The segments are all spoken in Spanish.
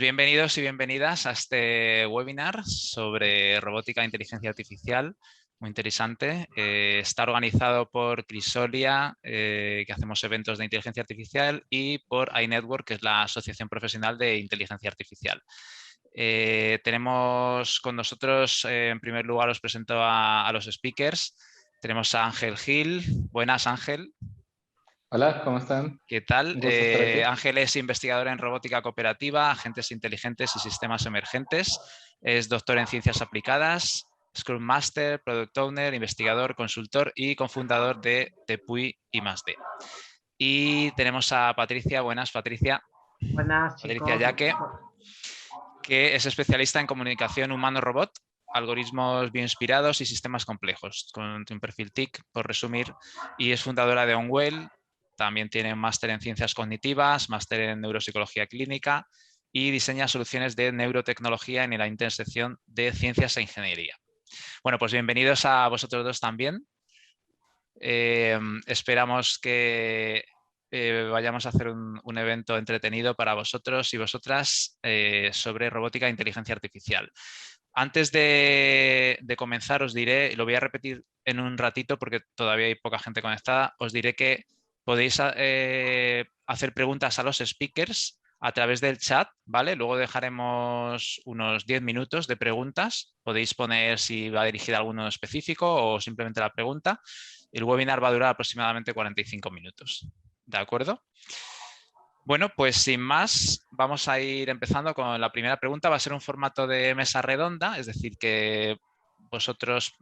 Bienvenidos y bienvenidas a este webinar sobre robótica e inteligencia artificial. Muy interesante. Está organizado por Crisolia, que hacemos eventos de inteligencia artificial, y por iNetwork, que es la Asociación Profesional de Inteligencia Artificial. Tenemos con nosotros, en primer lugar, os presento a los speakers. Tenemos a Ángel Gil. Buenas, Ángel. Hola, ¿cómo están? ¿Qué tal? Un gusto estar aquí. Ángel es investigador en robótica cooperativa, agentes inteligentes y sistemas emergentes. Es doctor en ciencias aplicadas, Scrum Master, Product Owner, investigador, consultor y cofundador de Tepuy I+D. Y tenemos a Patricia. Buenas, Patricia. Buenas, Patricia chicos. Yaque, que es especialista en comunicación humano-robot, algoritmos bioinspirados y sistemas complejos, con un perfil TIC, por resumir, y es fundadora de OnWell. También tiene un máster en ciencias cognitivas, máster en neuropsicología clínica y diseña soluciones de neurotecnología en la intersección de ciencias e ingeniería. Bueno, pues bienvenidos a vosotros dos también. Esperamos que vayamos a hacer un evento entretenido para vosotros y vosotras sobre robótica e inteligencia artificial. Antes de comenzar os diré, y lo voy a repetir en un ratito porque todavía hay poca gente conectada, os diré que podéis hacer preguntas a los speakers a través del chat, ¿vale? Luego dejaremos unos 10 minutos de preguntas. Podéis poner si va dirigida a alguno específico o simplemente la pregunta. El webinar va a durar aproximadamente 45 minutos. ¿De acuerdo? Bueno, pues sin más, vamos a ir empezando con la primera pregunta. Va a ser un formato de mesa redonda, es decir, que vosotros,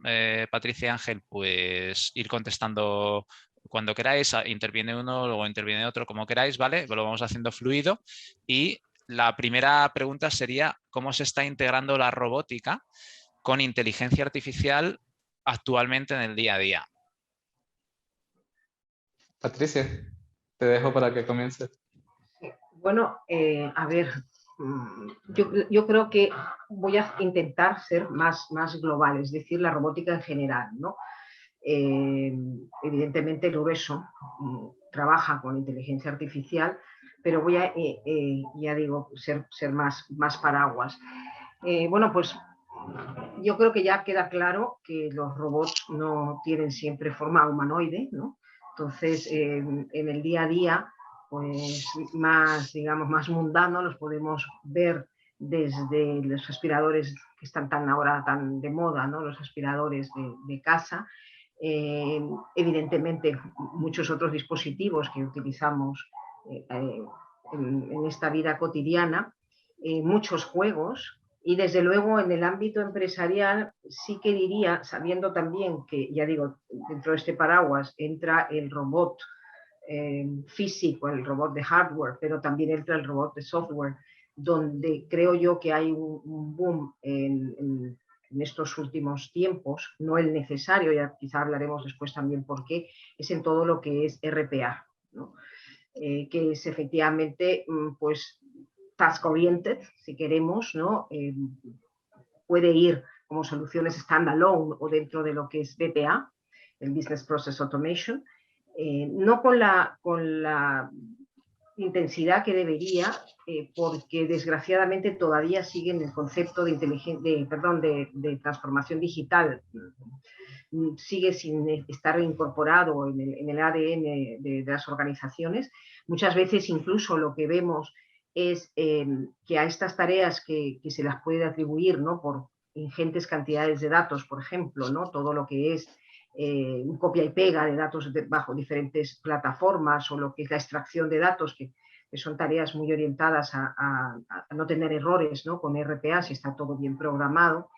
Patricia y Ángel, pues ir contestando cuando queráis. Interviene uno, luego interviene otro, como queráis, ¿vale? Lo vamos haciendo fluido. Y la primera pregunta sería: ¿cómo se está integrando la robótica con inteligencia artificial actualmente en el día a día? Patricia, te dejo para que comiences. Bueno, a ver, yo creo que voy a intentar ser más global, es decir, la robótica en general, ¿no? Evidentemente el grueso trabaja con inteligencia artificial, pero voy a, ya digo, ser más paraguas. Bueno, pues yo creo que ya queda claro que los robots no tienen siempre forma humanoide, ¿no? Entonces, en el día a día, pues más, digamos, más mundano, los podemos ver desde los aspiradores que están ahora tan de moda, ¿no? Los aspiradores de casa. Evidentemente, muchos otros dispositivos que utilizamos en esta vida cotidiana, muchos juegos. Y desde luego en el ámbito empresarial sí que diría, sabiendo también que, ya digo, dentro de este paraguas entra el robot físico, el robot de hardware, pero también entra el robot de software, donde creo yo que hay un boom en estos últimos tiempos, no el necesario, ya quizá hablaremos después también por qué, es en todo lo que es RPA, ¿no? Que es efectivamente, pues, task-oriented, si queremos, ¿no? Puede ir como soluciones standalone o dentro de lo que es BPA, el Business Process Automation, no con la intensidad que debería, porque desgraciadamente todavía siguen el concepto de transformación digital, sigue sin estar incorporado en el ADN de las organizaciones. Muchas veces incluso lo que vemos es que a estas tareas que se las puede atribuir, ¿no?, por ingentes cantidades de datos, por ejemplo, ¿no?, todo lo que es un copia y pega de datos bajo diferentes plataformas, o lo que es la extracción de datos, que son tareas muy orientadas a no tener errores, ¿no?, con RPA, si está todo bien programado.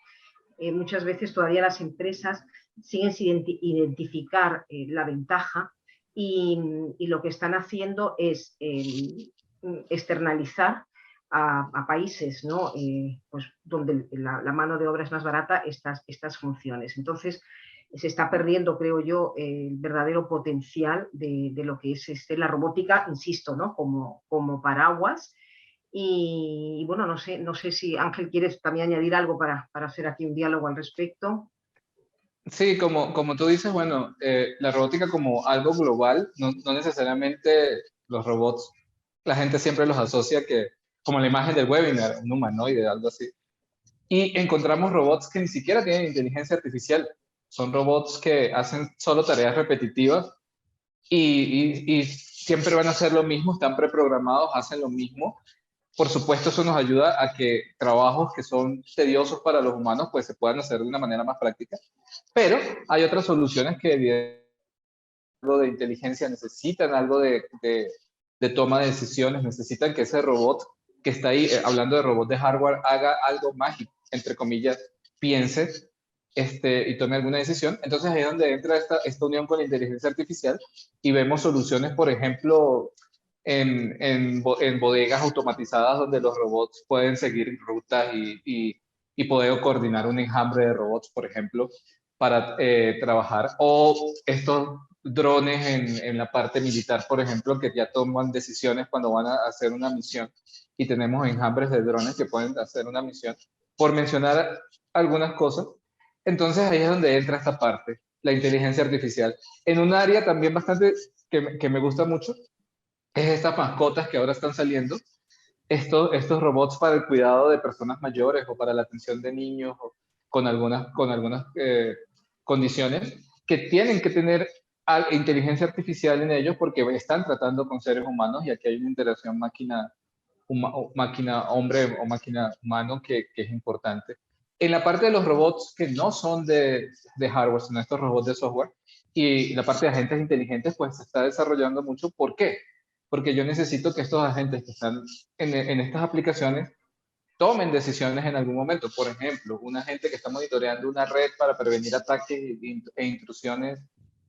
Muchas veces todavía las empresas siguen sin identificar la ventaja, y lo que están haciendo es externalizar a países, ¿no?, pues donde la mano de obra es más barata, estas funciones. Entonces se está perdiendo, creo yo, el verdadero potencial de lo que es la robótica, insisto, ¿no?, como paraguas. Y bueno, no sé si Ángel quieres también añadir algo para hacer aquí un diálogo al respecto. Sí, como tú dices, bueno, la robótica como algo global, no necesariamente los robots, la gente siempre los asocia que como la imagen del webinar, un humanoide, algo así. Y encontramos robots que ni siquiera tienen inteligencia artificial. Son robots que hacen solo tareas repetitivas y siempre van a hacer lo mismo, están preprogramados, hacen lo mismo. Por supuesto, eso nos ayuda a que trabajos que son tediosos para los humanos pues se puedan hacer de una manera más práctica. Pero hay otras soluciones que evidentemente algo de inteligencia, necesitan algo de toma de decisiones, necesitan que ese robot que está ahí, hablando de robot de hardware, haga algo mágico, entre comillas, piense y tome alguna decisión. Entonces ahí es donde entra esta unión con la inteligencia artificial y vemos soluciones, por ejemplo, en bodegas automatizadas donde los robots pueden seguir rutas y poder coordinar un enjambre de robots, por ejemplo, para trabajar. O estos drones en la parte militar, por ejemplo, que ya toman decisiones cuando van a hacer una misión y tenemos enjambres de drones que pueden hacer una misión, por mencionar algunas cosas. Entonces ahí es donde entra esta parte, la inteligencia artificial. En un área también bastante que me gusta mucho, es estas mascotas que ahora están saliendo, estos robots para el cuidado de personas mayores o para la atención de niños o con algunas condiciones que tienen que tener inteligencia artificial en ellos porque están tratando con seres humanos y aquí hay una interacción máquina hombre o máquina humano que es importante. En la parte de los robots que no son de hardware, sino estos robots de software, y la parte de agentes inteligentes, pues se está desarrollando mucho. ¿Por qué? Porque yo necesito que estos agentes que están en estas aplicaciones tomen decisiones en algún momento. Por ejemplo, un agente que está monitoreando una red para prevenir ataques e intrusiones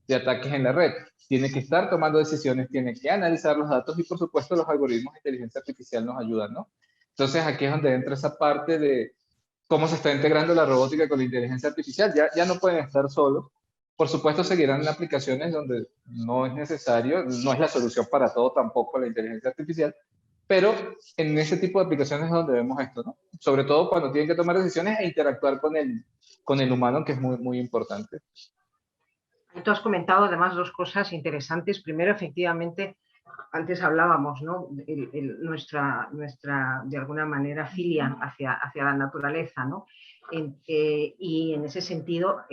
de ataques en la red. Tiene que estar tomando decisiones, tiene que analizar los datos y por supuesto los algoritmos de inteligencia artificial nos ayudan, ¿no? Entonces aquí es donde entra esa parte de cómo se está integrando la robótica con la inteligencia artificial. Ya no pueden estar solos. Por supuesto seguirán en aplicaciones donde no es necesario, no es la solución para todo tampoco la inteligencia artificial, pero en ese tipo de aplicaciones es donde vemos esto, ¿no? Sobre todo cuando tienen que tomar decisiones e interactuar con el humano, que es muy, muy importante. Tú has comentado además dos cosas interesantes. Primero, efectivamente, antes hablábamos, ¿no? Nuestra, de alguna manera, filia hacia la naturaleza, ¿no? Y en ese sentido,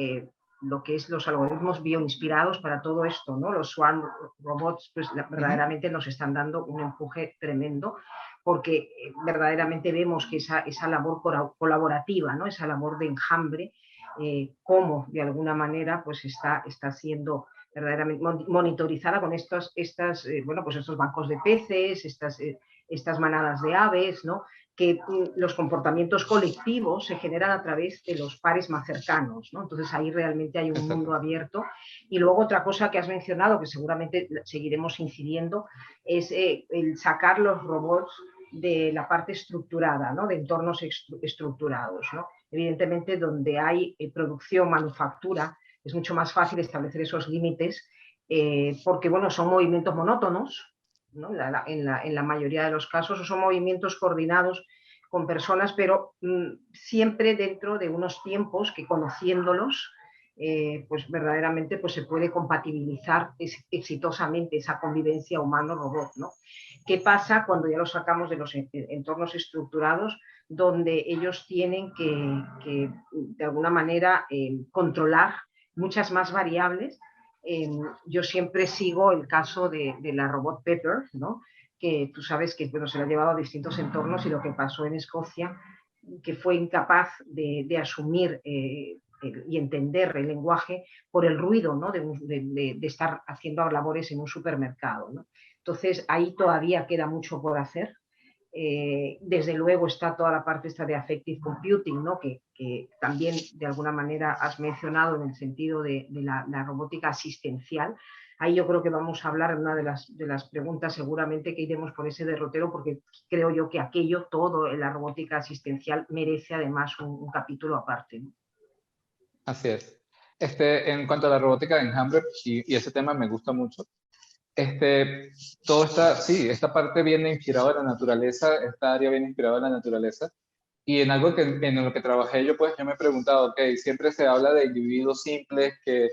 lo que es los algoritmos bioinspirados para todo esto, ¿no? Los Swarm robots, pues verdaderamente nos están dando un empuje tremendo, porque verdaderamente vemos que esa labor colaborativa, ¿no? Esa labor de enjambre, cómo de alguna manera pues está siendo verdaderamente monitorizada con estos bancos de peces, estas manadas de aves, ¿no? Que los comportamientos colectivos se generan a través de los pares más cercanos, ¿no? Entonces ahí realmente hay un mundo abierto. Y luego otra cosa que has mencionado, que seguramente seguiremos incidiendo, es el sacar los robots de la parte estructurada, ¿no? De entornos estructurados, ¿no? Evidentemente, donde hay producción, manufactura, es mucho más fácil establecer esos límites porque, bueno, son movimientos monótonos, ¿no? En la mayoría de los casos, o son movimientos coordinados con personas, pero siempre dentro de unos tiempos que, conociéndolos, pues verdaderamente pues se puede compatibilizar exitosamente esa convivencia humano-robot, ¿no? ¿Qué pasa cuando ya los sacamos de los entornos estructurados, donde ellos tienen que de alguna manera, controlar muchas más variables? Yo siempre sigo el caso de la robot Pepper, ¿no? Que tú sabes que bueno, se la ha llevado a distintos entornos y lo que pasó en Escocia, que fue incapaz de asumir y entender el lenguaje por el ruido, ¿no? de estar haciendo labores en un supermercado, ¿no? Entonces ahí todavía queda mucho por hacer. Desde luego está toda la parte esta de affective computing, ¿no? que también de alguna manera has mencionado en el sentido de la robótica asistencial. Ahí yo creo que vamos a hablar en una de las preguntas, seguramente que iremos por ese derrotero, porque creo yo que aquello, todo en la robótica asistencial, merece además un capítulo aparte, ¿no? Así es. En cuanto a la robótica de enjambre, y ese tema me gusta mucho, esta parte viene inspirada de la naturaleza, esta área viene inspirada de la naturaleza, y en algo en lo que trabajé yo, pues yo me he preguntado, ok, siempre se habla de individuos simples que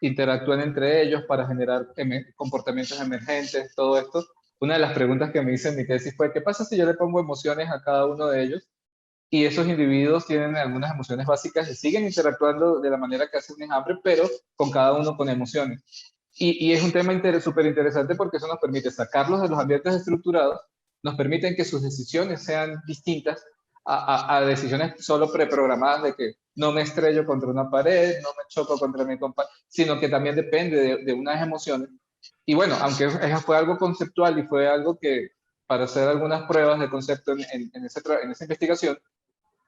interactúan entre ellos para generar comportamientos emergentes, todo esto, una de las preguntas que me hice en mi tesis fue, ¿qué pasa si yo le pongo emociones a cada uno de ellos? Y esos individuos tienen algunas emociones básicas y siguen interactuando de la manera que hace un enjambre, pero con cada uno con emociones. Y es un tema súper interesante porque eso nos permite sacarlos de los ambientes estructurados, nos permiten que sus decisiones sean distintas a decisiones solo preprogramadas de que no me estrello contra una pared, no me choco contra mi compañero, sino que también depende de unas emociones. Y bueno, aunque eso fue algo conceptual y fue algo que para hacer algunas pruebas de concepto en esa investigación,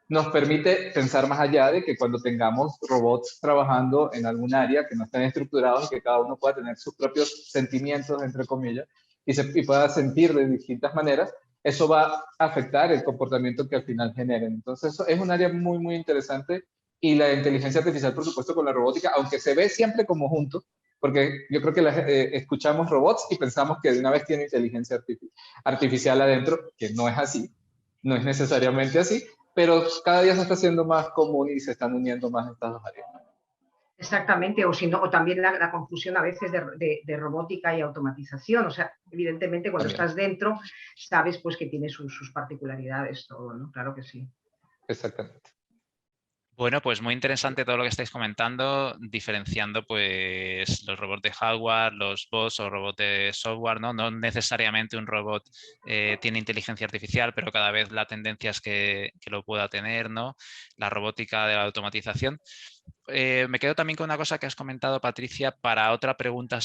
nos permite pensar más allá de que cuando tengamos robots trabajando en algún área que no estén estructurados, que cada uno pueda tener sus propios sentimientos, entre comillas, y pueda sentir de distintas maneras, eso va a afectar el comportamiento que al final generen. Entonces, eso es un área muy, muy interesante y la inteligencia artificial, por supuesto, con la robótica, aunque se ve siempre como junto, porque yo creo que escuchamos robots y pensamos que de una vez tiene inteligencia artificial adentro, que no es así, no es necesariamente así, pero cada día se está haciendo más común y se están uniendo más estas dos áreas. Exactamente, o, si no, o también la confusión a veces de robótica y automatización. O sea, evidentemente cuando También. estás dentro sabes pues que tiene sus particularidades todo, ¿no? Claro que sí. Exactamente. Bueno, pues muy interesante todo lo que estáis comentando, diferenciando pues los robots de hardware, los bots o robots de software, ¿no? No necesariamente un robot tiene inteligencia artificial, pero cada vez la tendencia es que lo pueda tener, ¿no? La robótica de la automatización. Me quedo también con una cosa que has comentado, Patricia, para otra pregunta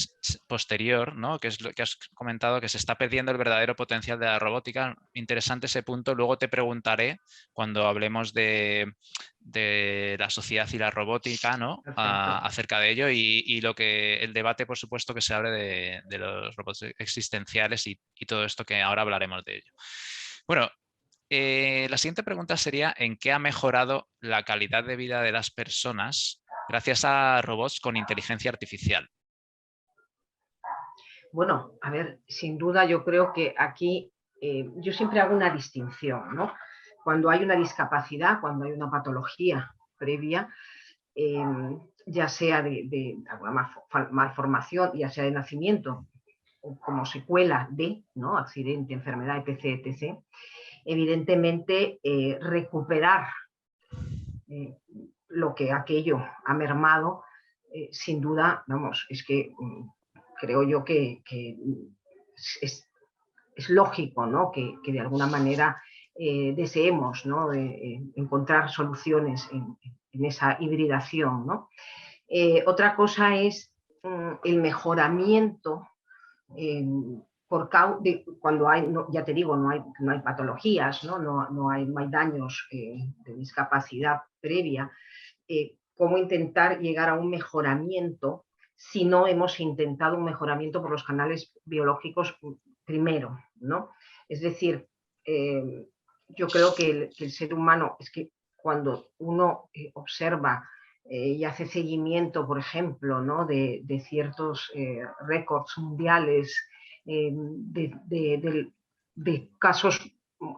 posterior, ¿no? Que es lo que has comentado, que se está perdiendo el verdadero potencial de la robótica. Interesante ese punto. Luego te preguntaré, cuando hablemos de la sociedad y la robótica, ¿no? Acerca de ello y lo que el debate, por supuesto, que se abre de los robots existenciales y todo esto que ahora hablaremos de ello. Bueno, la siguiente pregunta sería: ¿en qué ha mejorado la calidad de vida de las personas gracias a robots con inteligencia artificial? Bueno, a ver, sin duda yo creo que aquí yo siempre hago una distinción, ¿no? Cuando hay una discapacidad, cuando hay una patología previa, eh, ya sea de alguna malformación, ya sea de nacimiento o como secuela de, ¿no? Accidente, enfermedad, etc., etc., evidentemente recuperar lo que aquello ha mermado, sin duda, vamos, es que creo yo que es lógico, ¿no? Que de alguna manera deseemos, ¿no? Encontrar soluciones en esa hibridación, ¿no? Otra cosa es el mejoramiento cuando hay, no, ya te digo, no hay patologías, no hay daños de discapacidad previa, cómo intentar llegar a un mejoramiento si no hemos intentado un mejoramiento por los canales biológicos primero, ¿no? Es decir, yo creo que el ser humano, es que cuando uno observa y hace seguimiento, por ejemplo, ¿no? de ciertos récords mundiales, de casos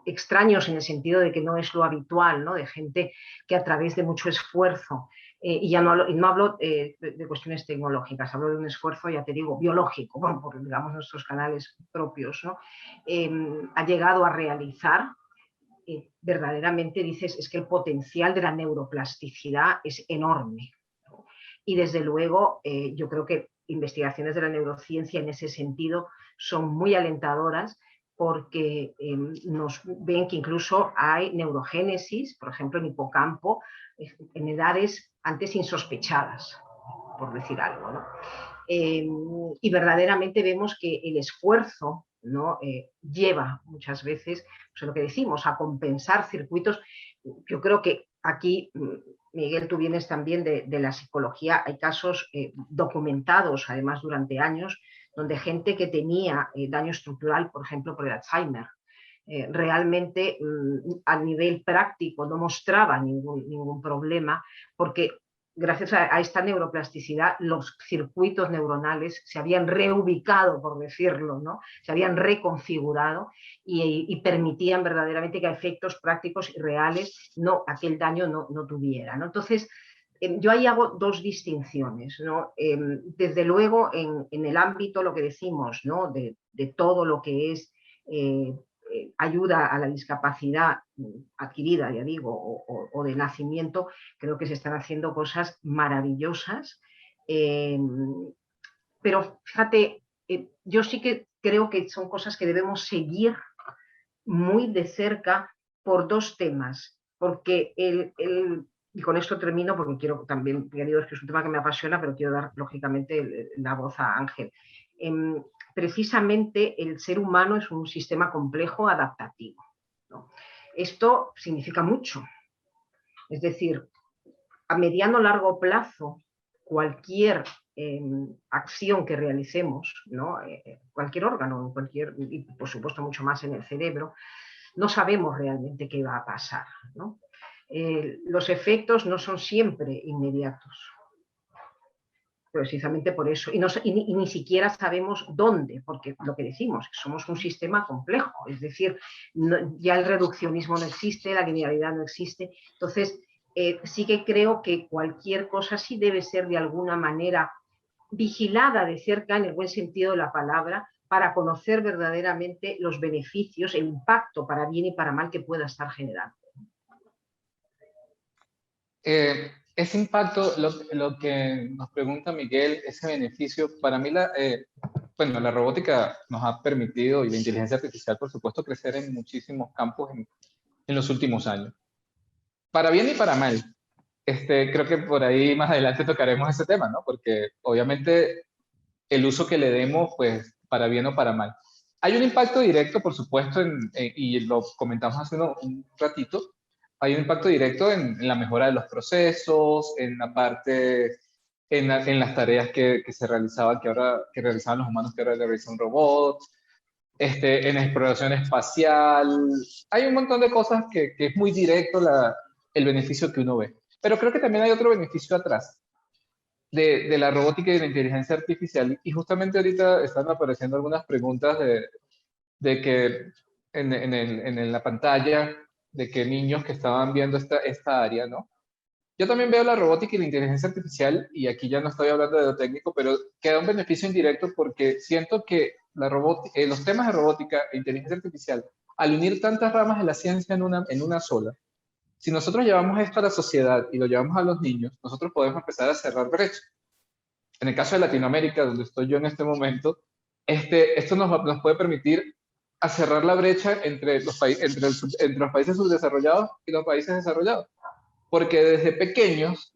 extraños en el sentido de que no es lo habitual, ¿no? De gente que a través de mucho esfuerzo, y ya no hablo de cuestiones tecnológicas, hablo de un esfuerzo, ya te digo, biológico, bueno, por digamos nuestros canales propios, ¿no? Ha llegado a realizar, verdaderamente dices, es que el potencial de la neuroplasticidad es enorme. Y desde luego, yo creo que investigaciones de la neurociencia en ese sentido son muy alentadoras porque nos ven que incluso hay neurogénesis, por ejemplo, en hipocampo, en edades antes insospechadas, por decir algo, ¿no? Y verdaderamente vemos que el esfuerzo, ¿no? Lleva muchas veces, pues lo que decimos, a compensar circuitos. Yo creo que aquí, Miguel, tú vienes también de la psicología, hay casos documentados, además durante años, donde gente que tenía daño estructural, por ejemplo, por el Alzheimer, realmente a nivel práctico no mostraba ningún problema, porque gracias a esta neuroplasticidad, los circuitos neuronales se habían reubicado, por decirlo, ¿no? Se habían reconfigurado y permitían verdaderamente que a efectos prácticos y reales aquel daño no tuviera, ¿no? Entonces, yo ahí hago dos distinciones, ¿no? Desde luego, en el ámbito, lo que decimos, ¿no? de todo lo que es ayuda a la discapacidad adquirida, ya digo, o de nacimiento, creo que se están haciendo cosas maravillosas. Pero fíjate, yo sí que creo que son cosas que debemos seguir muy de cerca por dos temas, porque y con esto termino porque quiero también, ya digo, es que es un tema que me apasiona, pero quiero dar lógicamente la voz a Ángel. Precisamente el ser humano es un sistema complejo adaptativo, ¿no? Esto significa mucho, es decir, a mediano largo plazo, cualquier acción que realicemos, ¿no? Cualquier órgano, y por supuesto mucho más en el cerebro, no sabemos realmente qué va a pasar, ¿no? Los efectos no son siempre inmediatos, precisamente por eso, y ni siquiera sabemos dónde, porque lo que decimos, somos un sistema complejo, es decir, ya el reduccionismo no existe, la linealidad no existe, entonces sí que creo que cualquier cosa sí debe ser de alguna manera vigilada de cerca, en el buen sentido de la palabra, para conocer verdaderamente los beneficios, el impacto para bien y para mal que pueda estar generando. Ese impacto, lo que nos pregunta Miguel, ese beneficio, para mí bueno, la robótica nos ha permitido, y la inteligencia artificial, por supuesto, crecer en muchísimos campos en los últimos años. Para bien y para mal. Creo que por ahí más adelante tocaremos ese tema, ¿no? Porque obviamente el uso que le demos, pues, para bien o para mal. Hay un impacto directo, por supuesto, y lo comentamos hace un ratito, hay un impacto directo en la mejora de los procesos, en la parte, en las tareas que se realizaban, que realizaban los humanos, que ahora realiza un robot, en exploración espacial. Hay un montón de cosas que es muy directo el beneficio que uno ve. Pero creo que también hay otro beneficio atrás de la robótica y de la inteligencia artificial. Y justamente ahorita están apareciendo algunas preguntas de que en la pantalla, de que niños que estaban viendo esta área, ¿no? Yo también veo la robótica y la inteligencia artificial, y aquí ya no estoy hablando de lo técnico, pero queda un beneficio indirecto porque siento que los temas de robótica e inteligencia artificial, al unir tantas ramas de la ciencia en una sola, si nosotros llevamos esto a la sociedad y lo llevamos a los niños, nosotros podemos empezar a cerrar brechas. En el caso de Latinoamérica, donde estoy yo en este momento, esto nos puede permitir a cerrar la brecha entre los países subdesarrollados y los países desarrollados. Porque desde pequeños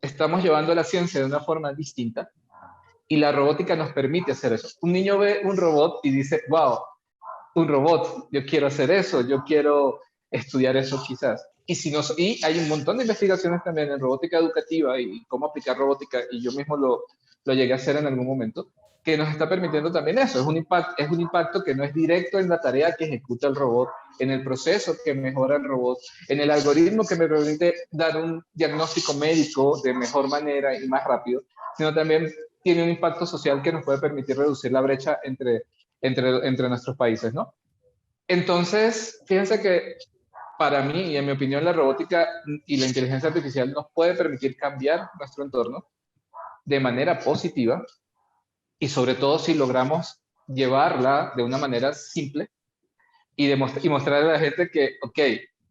estamos llevando la ciencia de una forma distinta y la robótica nos permite hacer eso. Un niño ve un robot y dice, wow, un robot, yo quiero hacer eso, yo quiero estudiar eso quizás. Y hay un montón de investigaciones también en robótica educativa y cómo aplicar robótica, y yo mismo lo llegué a hacer en algún momento, que nos está permitiendo también eso. Es un impacto que no es directo en la tarea que ejecuta el robot, en el proceso que mejora el robot, en el algoritmo que me permite dar un diagnóstico médico de mejor manera y más rápido, sino también tiene un impacto social que nos puede permitir reducir la brecha entre nuestros países, ¿no? Entonces, fíjense que para mí, y en mi opinión, la robótica y la inteligencia artificial nos puede permitir cambiar nuestro entorno de manera positiva, y sobre todo si logramos llevarla de una manera simple y mostrarle a la gente que, ok,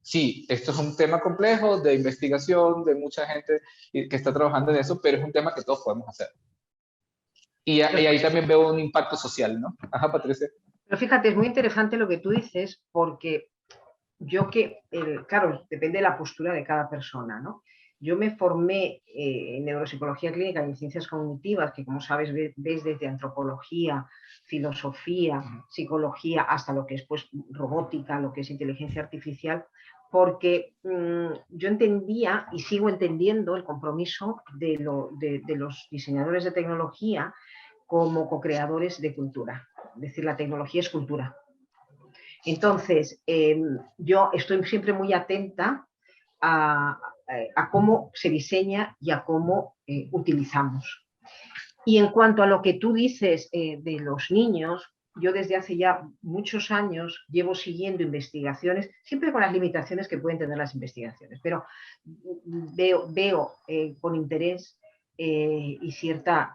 sí, esto es un tema complejo de investigación, de mucha gente que está trabajando en eso, pero es un tema que todos podemos hacer. Y ahí también veo un impacto social, ¿no? Ajá, Patricia. Pero fíjate, es muy interesante lo que tú dices, porque claro, depende de la postura de cada persona, ¿no? Yo me formé en neuropsicología clínica y en ciencias cognitivas, que como sabes ves desde antropología, filosofía, psicología, hasta lo que es pues, robótica, lo que es inteligencia artificial, porque yo entendía y sigo entendiendo el compromiso de los diseñadores de tecnología como co-creadores de cultura. Es decir, la tecnología es cultura. Entonces, yo estoy siempre muy atenta a cómo se diseña y a cómo utilizamos. Y en cuanto a lo que tú dices de los niños, yo desde hace ya muchos años llevo siguiendo investigaciones, siempre con las limitaciones que pueden tener las investigaciones, pero veo con interés y cierta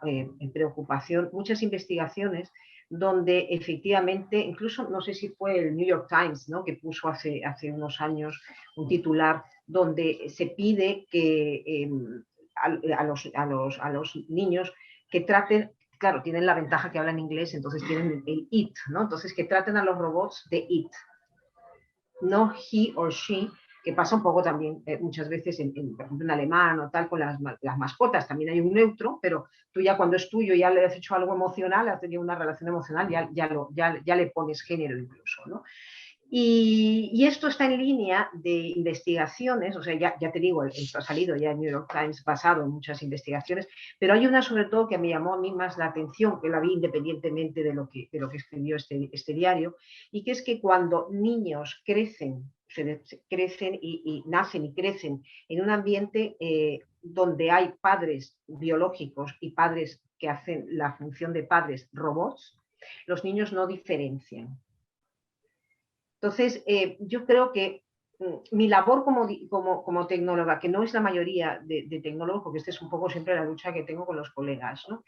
preocupación muchas investigaciones donde efectivamente, incluso no sé si fue el New York Times, ¿no?, que puso hace unos años un titular donde se pide que a los niños que traten, claro, tienen la ventaja que hablan inglés, entonces tienen el it, ¿no? Entonces que traten a los robots de it, no he or she, que pasa un poco también muchas veces, por ejemplo, en alemán o tal, con las mascotas, también hay un neutro, pero tú ya cuando es tuyo, ya le has hecho algo emocional, has tenido una relación emocional, ya le pones género incluso, ¿no? Y esto está en línea de investigaciones, o sea, ya te digo, esto ha salido ya en New York Times basado en muchas investigaciones, pero hay una sobre todo que me llamó a mí más la atención, que la vi independientemente de lo que escribió este diario, y que es que cuando niños crecen y nacen y crecen en un ambiente donde hay padres biológicos y padres que hacen la función de padres robots, los niños no diferencian. Entonces, yo creo que mi labor como tecnóloga, que no es la mayoría de tecnólogos, porque esta es un poco siempre la lucha que tengo con los colegas, ¿no?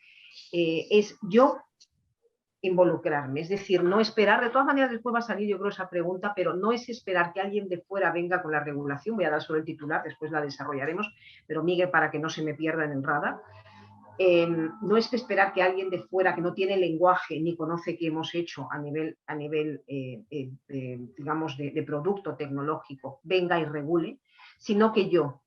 Es yo involucrarme, es decir, no esperar, de todas maneras después va a salir yo creo esa pregunta, pero no es esperar que alguien de fuera venga con la regulación, voy a dar solo el titular, después la desarrollaremos, pero Miguel, para que no se me pierda en el radar, no es que esperar que alguien de fuera que no tiene lenguaje ni conoce qué hemos hecho a nivel digamos, de producto tecnológico venga y regule, sino que yo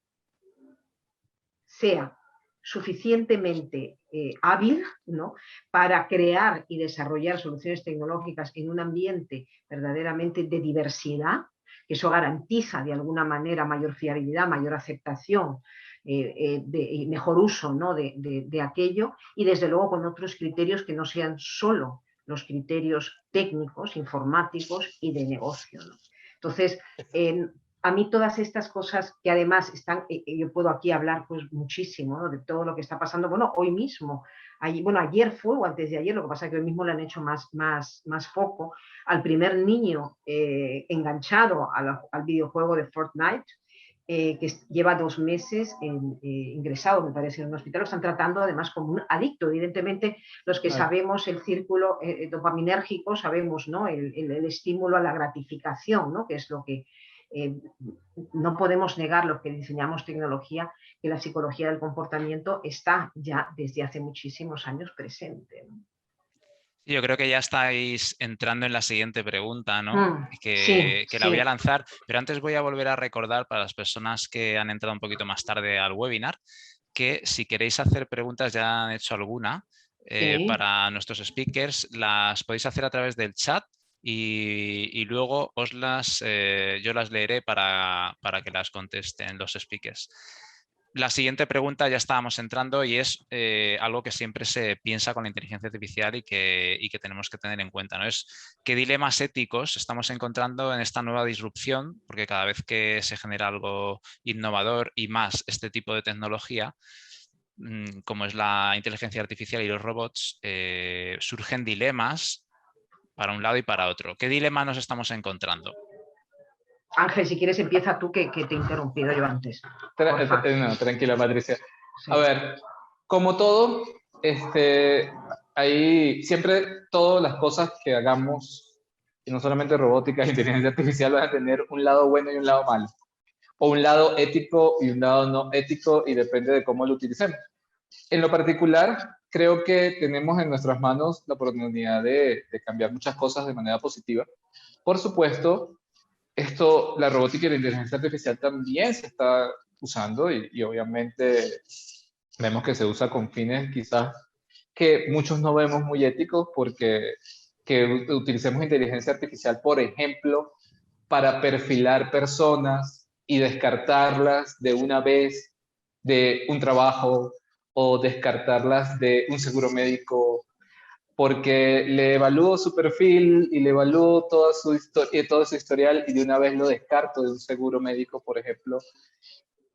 sea suficientemente hábil, ¿no?, para crear y desarrollar soluciones tecnológicas en un ambiente verdaderamente de diversidad, que eso garantiza de alguna manera mayor fiabilidad, mayor aceptación, mejor uso, ¿no?, de aquello, y desde luego con otros criterios que no sean solo los criterios técnicos, informáticos y de negocio, ¿no? Entonces, a mí todas estas cosas que además están, yo puedo aquí hablar pues muchísimo, ¿no?, de todo lo que está pasando, bueno, hoy mismo, ayer fue o antes de ayer, lo que pasa es que hoy mismo le han hecho más foco al primer niño enganchado al videojuego de Fortnite, que lleva 2 meses ingresado, me parece, en un hospital. Lo están tratando además como un adicto. Evidentemente, los que sabemos el círculo dopaminérgico, sabemos, ¿no?, el estímulo a la gratificación, ¿no?, que es lo que no podemos negar, los que diseñamos tecnología, que la psicología del comportamiento está ya desde hace muchísimos años presente, ¿no? Yo creo que ya estáis entrando en la siguiente pregunta, ¿no? Sí, que la voy a sí. lanzar, pero antes voy a volver a recordar para las personas que han entrado un poquito más tarde al webinar, que si queréis hacer preguntas, ya han hecho alguna, Sí. para nuestros speakers, las podéis hacer a través del chat y luego yo las leeré para que las contesten los speakers. La siguiente pregunta ya estábamos entrando y es algo que siempre se piensa con la inteligencia artificial y que tenemos que tener en cuenta, ¿no? Es qué dilemas éticos estamos encontrando en esta nueva disrupción, porque cada vez que se genera algo innovador y más este tipo de tecnología, como es la inteligencia artificial y los robots, surgen dilemas para un lado y para otro. ¿Qué dilema nos estamos encontrando? Ángel, si quieres empieza tú, que te he interrumpido yo antes. No, tranquila, Patricia. Sí. A ver, como todo, hay siempre todas las cosas que hagamos, y no solamente robótica e inteligencia artificial, van a tener un lado bueno y un lado malo, o un lado ético y un lado no ético, y depende de cómo lo utilicemos. En lo particular, creo que tenemos en nuestras manos la oportunidad de cambiar muchas cosas de manera positiva. Por supuesto, la robótica y la inteligencia artificial también se está usando y obviamente vemos que se usa con fines quizás que muchos no vemos muy éticos, porque que utilicemos inteligencia artificial, por ejemplo, para perfilar personas y descartarlas de una vez de un trabajo, o descartarlas de un seguro médico, porque le evalúo su perfil y le evalúo toda su historial y de una vez lo descarto de un seguro médico, por ejemplo.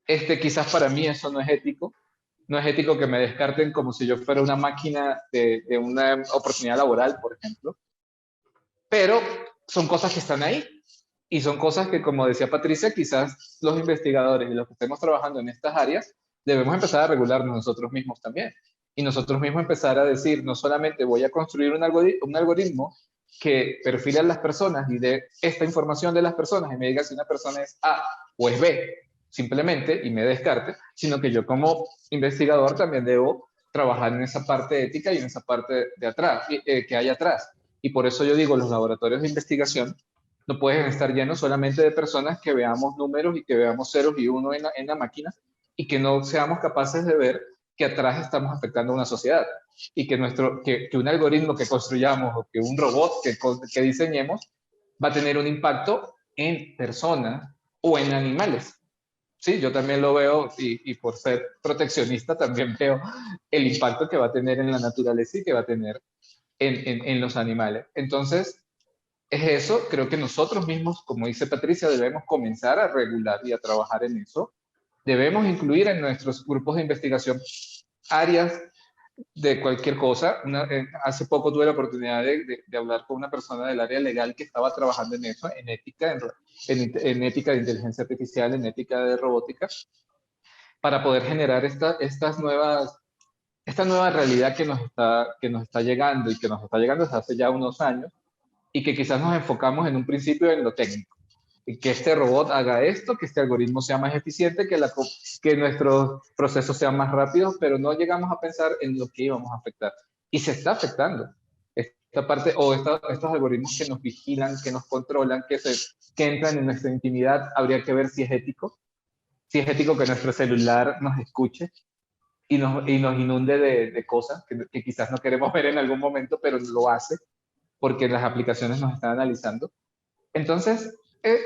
Quizás para mí eso no es ético. No es ético que me descarten como si yo fuera una máquina de una oportunidad laboral, por ejemplo. pero son cosas que están ahí y son cosas que, como decía Patricia, quizás los investigadores y los que estemos trabajando en estas áreas debemos empezar a regularnos nosotros mismos también. Y nosotros mismos empezar a decir, no solamente voy a construir un algoritmo que perfile a las personas y dé esta información de las personas y me diga si una persona es A o es B, simplemente, y me descarte, sino que yo como investigador también debo trabajar en esa parte ética y en esa parte de atrás, que hay atrás. Y por eso yo digo, los laboratorios de investigación no pueden estar llenos solamente de personas que veamos números y que veamos ceros y uno en la máquina y que no seamos capaces de ver que atrás estamos afectando a una sociedad y que un algoritmo que construyamos o que un robot que diseñemos va a tener un impacto en personas o en animales. Sí, yo también lo veo y por ser proteccionista también veo el impacto que va a tener en la naturaleza y que va a tener en los animales. Entonces, es eso, creo que nosotros mismos, como dice Patricia, debemos comenzar a regular y a trabajar en eso. Debemos incluir en nuestros grupos de investigación áreas de cualquier cosa. Hace poco tuve la oportunidad de hablar con una persona del área legal que estaba trabajando en eso, en ética, en ética de inteligencia artificial, en ética de robótica, para poder generar esta nueva realidad que nos está llegando y que nos está llegando desde hace ya unos años y que quizás nos enfocamos en un principio en lo técnico. Y que este robot haga esto, que este algoritmo sea más eficiente, que nuestros procesos sean más rápidos, pero no llegamos a pensar en lo que íbamos a afectar. Y se está afectando. Esta parte, o estos algoritmos que nos vigilan, que nos controlan, que entran en nuestra intimidad, habría que ver si es ético que nuestro celular nos escuche y nos inunde de cosas que quizás no queremos ver en algún momento, pero lo hace porque las aplicaciones nos están analizando. Entonces,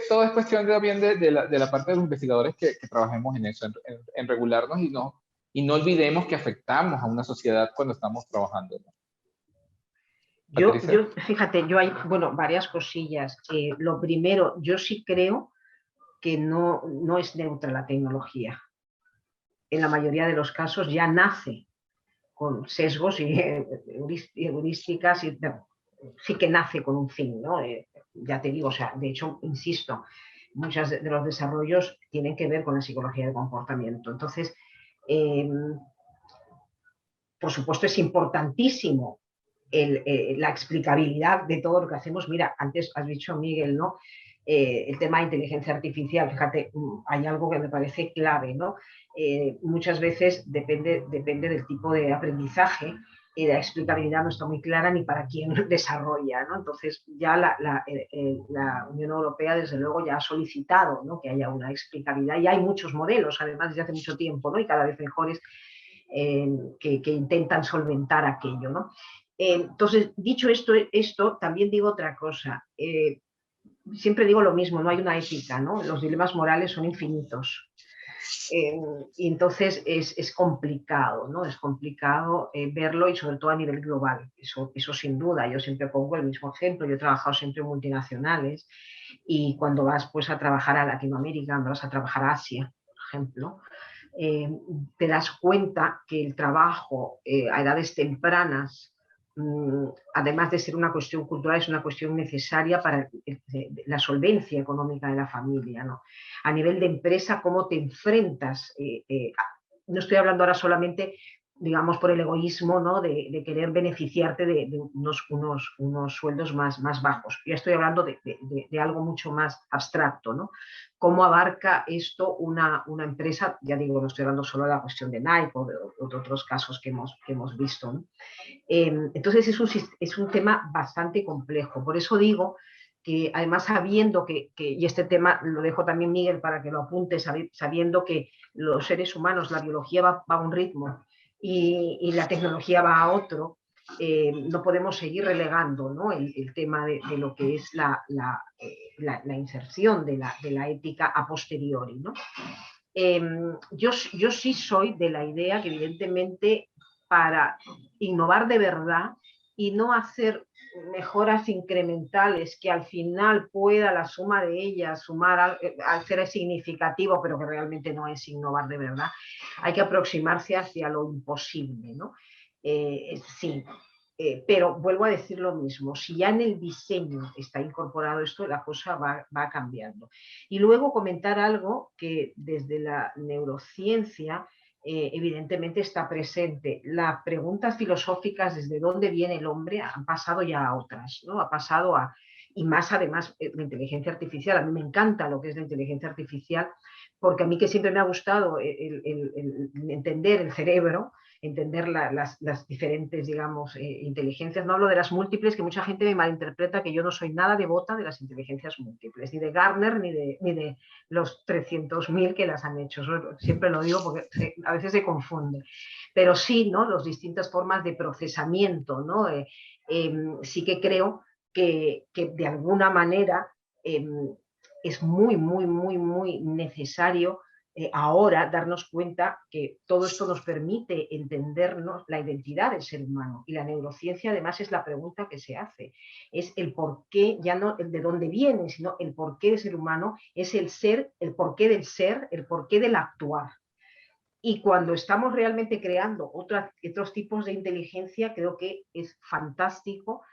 todo es cuestión también de la parte de los investigadores que trabajemos en eso, en regularnos y no olvidemos que afectamos a una sociedad cuando estamos trabajando, ¿no? Patricia. Fíjate, yo hay, bueno, varias cosillas. Lo primero, yo sí creo que no es neutra la tecnología. En la mayoría de los casos ya nace con sesgos y heurísticas, y sí que nace con un fin, ¿no? Ya te digo, o sea, de hecho, insisto, muchos de los desarrollos tienen que ver con la psicología del comportamiento. Entonces, por supuesto, es importantísimo la explicabilidad de todo lo que hacemos. Mira, antes has dicho, Miguel, ¿no? El tema de inteligencia artificial, fíjate, hay algo que me parece clave, ¿no? Muchas veces depende del tipo de aprendizaje y la explicabilidad no está muy clara ni para quién desarrolla, ¿no? Entonces ya la Unión Europea desde luego ya ha solicitado, ¿no?, que haya una explicabilidad y hay muchos modelos, además desde hace mucho tiempo, ¿no?, y cada vez mejores que intentan solventar aquello, ¿no? Entonces, dicho esto, también digo otra cosa. Siempre digo lo mismo, no hay una ética, ¿no? Los dilemas morales son infinitos. Y entonces es complicado, ¿no? Es complicado verlo y sobre todo a nivel global. Eso sin duda. Yo siempre pongo el mismo ejemplo. Yo he trabajado siempre en multinacionales y cuando vas pues a trabajar a Latinoamérica, cuando vas a trabajar a Asia, por ejemplo, te das cuenta que el trabajo a edades tempranas, además de ser una cuestión cultural, es una cuestión necesaria para la solvencia económica de la familia, ¿no? A nivel de empresa, cómo te enfrentas, no estoy hablando ahora solamente, digamos, por el egoísmo, ¿no?, de querer beneficiarte de unos sueldos más bajos. Yo estoy hablando de algo mucho más abstracto, ¿no? Cómo abarca esto una empresa, ya digo, no estoy hablando solo de la cuestión de Nike o de otros casos que hemos visto, ¿no? Entonces es un tema bastante complejo. Por eso digo que además sabiendo y este tema lo dejo también, Miguel, para que lo apunte, sabiendo que los seres humanos, la biología va a un ritmo y la tecnología va a otro, no podemos seguir relegando, ¿no?, el tema de lo que es la inserción de la ética a posteriori, ¿no? Yo sí soy de la idea que evidentemente para innovar de verdad y no hacer mejoras incrementales que al final pueda la suma de ellas sumar al ser significativo, pero que realmente no es innovar de verdad, hay que aproximarse hacia lo imposible, ¿no? Sí, Pero vuelvo a decir lo mismo, si ya en el diseño está incorporado esto, la cosa va cambiando. Y luego comentar algo que desde la neurociencia evidentemente está presente. Las preguntas filosóficas desde dónde viene el hombre han pasado ya a otras, ¿no? Ha pasado a, y más además la inteligencia artificial. A mí me encanta lo que es la inteligencia artificial, porque a mí que siempre me ha gustado el entender el cerebro, entender las diferentes, digamos, inteligencias. No hablo de las múltiples, que mucha gente me malinterpreta, que yo no soy nada devota de las inteligencias múltiples, ni de Gartner, ni de los 300.000 que las han hecho. Eso siempre lo digo porque a veces se confunde. Pero sí, ¿no? Las distintas formas de procesamiento, ¿no? Sí que creo que de alguna manera es muy necesario ahora darnos cuenta que todo esto nos permite entendernos la identidad del ser humano, y la neurociencia además es la pregunta que se hace, es el por qué, ya no el de dónde viene, sino el por qué del ser humano, es el ser, el porqué del ser, el porqué del actuar. Y cuando estamos realmente creando otros tipos de inteligencia, creo que es fantástico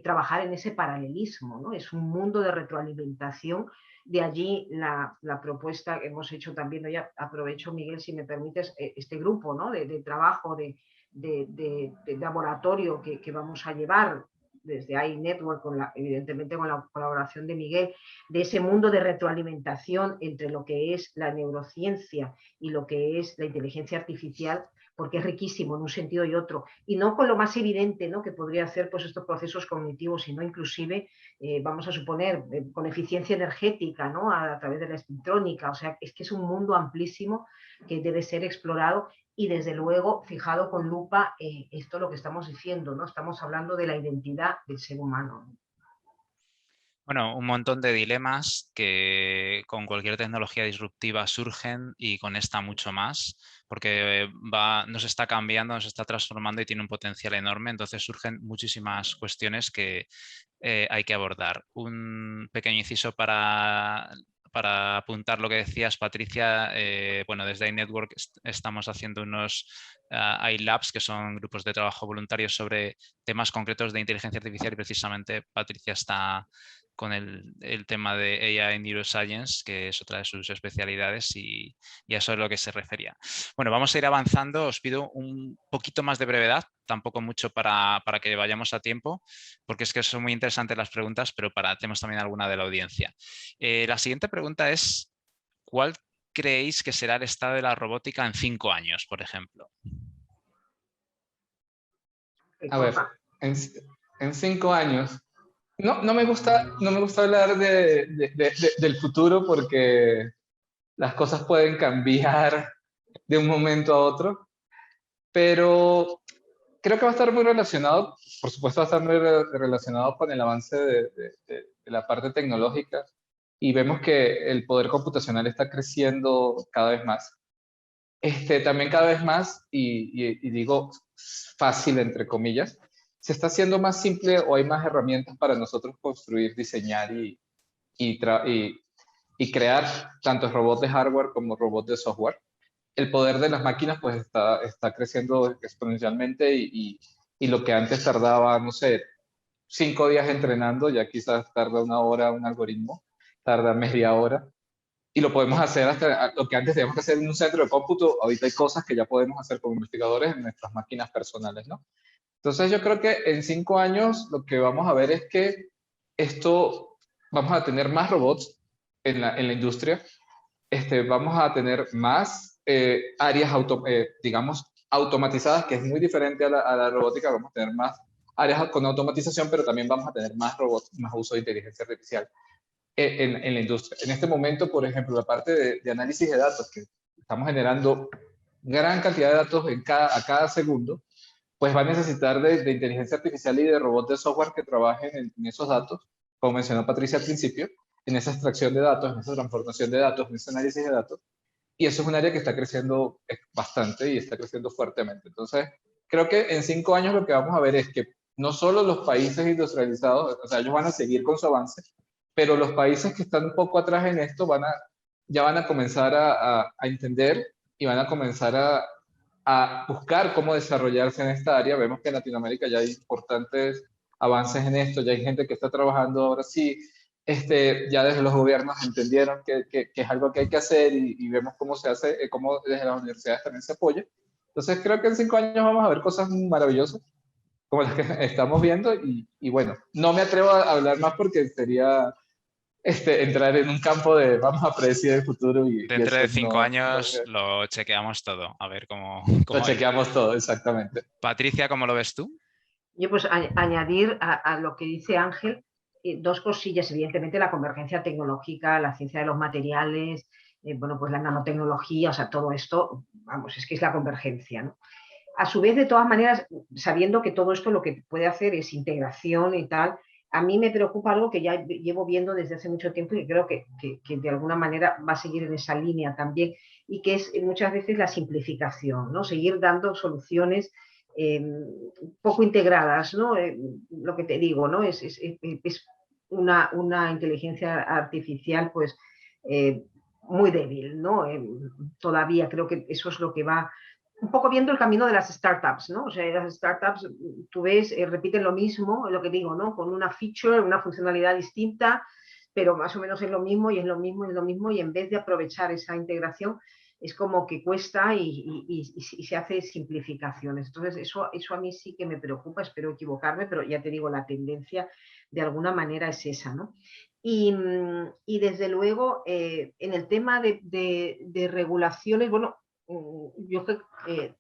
trabajar en ese paralelismo, ¿no? Es un mundo de retroalimentación. De allí la propuesta que hemos hecho también, ya aprovecho, Miguel, si me permites, este grupo, ¿no? de trabajo, de laboratorio que vamos a llevar desde iNetwork, evidentemente con la colaboración de Miguel, de ese mundo de retroalimentación entre lo que es la neurociencia y lo que es la inteligencia artificial, porque es riquísimo en un sentido y otro, y no con lo más evidente, ¿no? que podría hacer pues, estos procesos cognitivos, sino inclusive, vamos a suponer, con eficiencia energética, ¿no? a través de la espectrónica. O sea, es que es un mundo amplísimo que debe ser explorado y desde luego fijado con lupa esto lo que estamos diciendo, ¿no? Estamos hablando de la identidad del ser humano. Bueno, un montón de dilemas que con cualquier tecnología disruptiva surgen, y con esta mucho más, porque nos está cambiando, nos está transformando y tiene un potencial enorme. Entonces surgen muchísimas cuestiones que hay que abordar. Un pequeño inciso para apuntar lo que decías, Patricia. Bueno, desde iNetwork estamos haciendo unos iLabs, que son grupos de trabajo voluntarios sobre temas concretos de inteligencia artificial, y precisamente Patricia está con el tema de AI Neuroscience, que es otra de sus especialidades, y a eso es lo que se refería. Bueno, vamos a ir avanzando. Os pido un poquito más de brevedad, tampoco mucho para que vayamos a tiempo, porque es que son muy interesantes las preguntas, pero tenemos también alguna de la audiencia. La siguiente pregunta es: ¿cuál creéis que será el estado de la robótica en 5 años, por ejemplo? A ver, en 5 años, no me gusta hablar del futuro, porque las cosas pueden cambiar de un momento a otro, pero creo que va a estar muy relacionado, por supuesto va a estar muy relacionado con el avance de la parte tecnológica, y vemos que el poder computacional está creciendo cada vez más. También cada vez más, y digo fácil entre comillas, se está haciendo más simple, o hay más herramientas para nosotros construir, diseñar y crear tanto robots de hardware como robots de software. El poder de las máquinas pues está creciendo exponencialmente, y lo que antes tardaba, no sé, 5 días entrenando, ya quizás tarda 1 hora un algoritmo, tarda media hora, y lo podemos hacer hasta lo que antes teníamos que hacer en un centro de cómputo. Ahorita hay cosas que ya podemos hacer como investigadores en nuestras máquinas personales, ¿no? Entonces yo creo que en 5 años lo que vamos a ver es que vamos a tener más robots en la industria. Vamos a tener más áreas, digamos, automatizadas, que es muy diferente a la robótica. Vamos a tener más áreas con automatización, pero también vamos a tener más robots, más uso de inteligencia artificial en la industria. En este momento, por ejemplo, la parte de análisis de datos, que estamos generando gran cantidad de datos a cada segundo, pues va a necesitar de inteligencia artificial y de robots de software que trabajen en esos datos, como mencionó Patricia al principio, en esa extracción de datos, en esa transformación de datos, en ese análisis de datos. Y eso es un área que está creciendo bastante y está creciendo fuertemente. Entonces, creo que en 5 años lo que vamos a ver es que no solo los países industrializados, o sea, ellos van a seguir con su avance, pero los países que están un poco atrás en esto ya van a comenzar a entender, y van a comenzar a buscar cómo desarrollarse en esta área. Vemos que en Latinoamérica ya hay importantes avances en esto, ya hay gente que está trabajando ahora sí, ya desde los gobiernos entendieron que es algo que hay que hacer y vemos cómo se hace, cómo desde las universidades también se apoya. Entonces creo que en 5 años vamos a ver cosas maravillosas como las que estamos viendo y bueno, no me atrevo a hablar más porque sería entrar en un campo de vamos a predecir el futuro y Dentro eso de 5 años no lo chequeamos todo, a ver cómo, lo cómo ha ido. chequeamos todo, exactamente. Patricia, ¿cómo lo ves tú? Yo pues añadir a lo que dice Ángel, dos cosillas, evidentemente la convergencia tecnológica, la ciencia de los materiales, bueno, pues la nanotecnología, o sea, todo esto, vamos, es que es la convergencia, ¿no? A su vez, de todas maneras, sabiendo que todo esto lo que puede hacer es integración y tal, a mí me preocupa algo que ya llevo viendo desde hace mucho tiempo y creo que de alguna manera va a seguir en esa línea también, y que es muchas veces la simplificación, ¿no? Seguir dando soluciones poco integradas, ¿no? Lo que te digo, ¿no? Es una inteligencia artificial, pues, muy débil, ¿no? Todavía creo que eso es lo que va un poco viendo el camino de las startups, ¿no? O sea, las startups, tú ves, repiten lo mismo, lo que digo, ¿no? Con una feature, una funcionalidad distinta, pero más o menos es lo mismo y es lo mismo y es lo mismo, y en vez de aprovechar esa integración, es como que cuesta y se hace simplificaciones. Entonces, eso a mí sí que me preocupa, espero equivocarme, pero ya te digo, la tendencia de alguna manera es esa, ¿no? Y desde luego, en el tema de regulaciones, bueno, yo creo que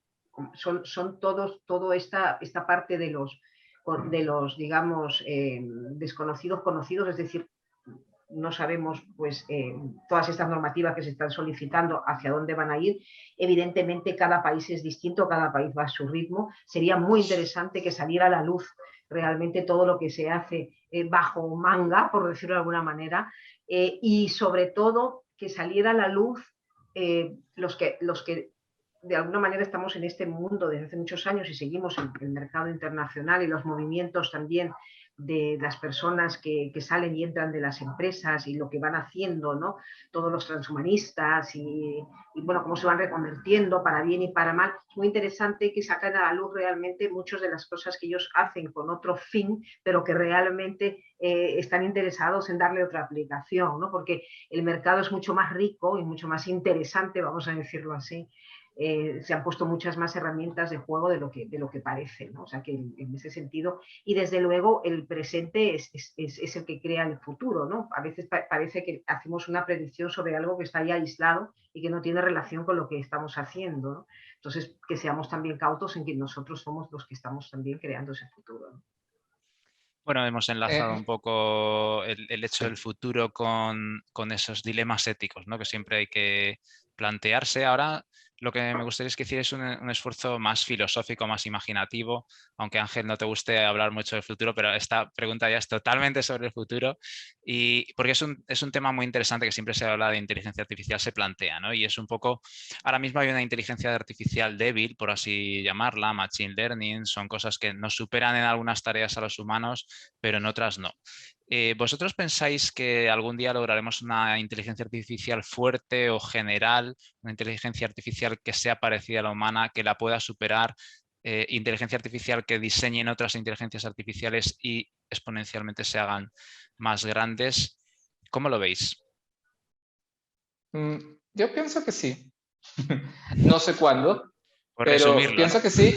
son toda esta parte de los digamos, desconocidos conocidos, es decir, no sabemos pues todas estas normativas que se están solicitando hacia dónde van a ir. Evidentemente cada país es distinto, cada país va a su ritmo. Sería muy interesante que saliera a la luz realmente todo lo que se hace bajo manga, por decirlo de alguna manera, y sobre todo que saliera a la luz los que de alguna manera estamos en este mundo desde hace muchos años y seguimos en el mercado internacional y los movimientos también de las personas que salen y entran de las empresas y lo que van haciendo, ¿no? Todos los transhumanistas y bueno, cómo se van reconvirtiendo para bien y para mal. Es muy interesante que saquen a la luz realmente muchas de las cosas que ellos hacen con otro fin, pero que realmente están interesados en darle otra aplicación, ¿no? Porque el mercado es mucho más rico y mucho más interesante, vamos a decirlo así. Se han puesto muchas más herramientas de juego de lo que parece, ¿no? O sea que en ese sentido, y desde luego el presente es el que crea el futuro, ¿no? A veces parece que hacemos una predicción sobre algo que está ahí aislado y que no tiene relación con lo que estamos haciendo, ¿no? Entonces, que seamos también cautos en que nosotros somos los que estamos también creando ese futuro, ¿no? Bueno, hemos enlazado un poco el hecho Sí. del futuro con esos dilemas éticos, ¿no? Que siempre hay que plantearse. Ahora lo que me gustaría es que hicierais un esfuerzo más filosófico, más imaginativo, aunque Ángel no te guste hablar mucho del futuro, pero esta pregunta ya es totalmente sobre el futuro y porque es un tema muy interesante que siempre se habla de inteligencia artificial, se plantea, ¿no? Y es un poco, ahora mismo hay una inteligencia artificial débil, por así llamarla, machine learning, son cosas que nos superan en algunas tareas a los humanos, pero en otras no. ¿Vosotros pensáis que algún día lograremos una inteligencia artificial fuerte o general, una inteligencia artificial que sea parecida a la humana, que la pueda superar, inteligencia artificial que diseñen otras inteligencias artificiales y exponencialmente se hagan más grandes? ¿Cómo lo veis? Yo pienso que sí. No sé cuándo, Por pero resumirlo, ¿no? pienso que sí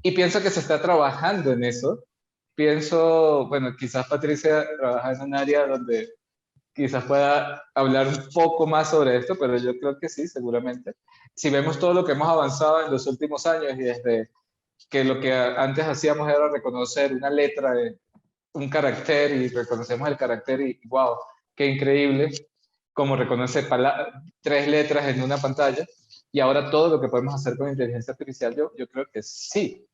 y pienso que se está trabajando en eso. Pienso, bueno, quizás Patricia trabaja en un área donde quizás pueda hablar un poco más sobre esto, pero yo creo que sí, seguramente. Si vemos todo lo que hemos avanzado en los últimos años y desde que lo que antes hacíamos era reconocer una letra, un carácter y reconocemos el carácter y wow, qué increíble cómo reconoce 3 letras en una pantalla y ahora todo lo que podemos hacer con inteligencia artificial, yo creo que sí.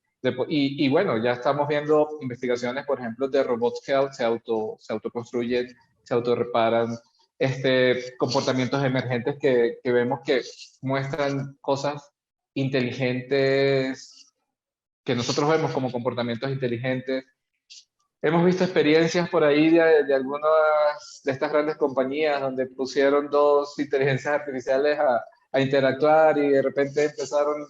Y bueno, ya estamos viendo investigaciones, por ejemplo, de robots que se autoconstruyen, se autorreparan, comportamientos emergentes que vemos que muestran cosas inteligentes que nosotros vemos como comportamientos inteligentes. Hemos visto experiencias por ahí de algunas de estas grandes compañías donde pusieron 2 inteligencias artificiales a interactuar y de repente empezaron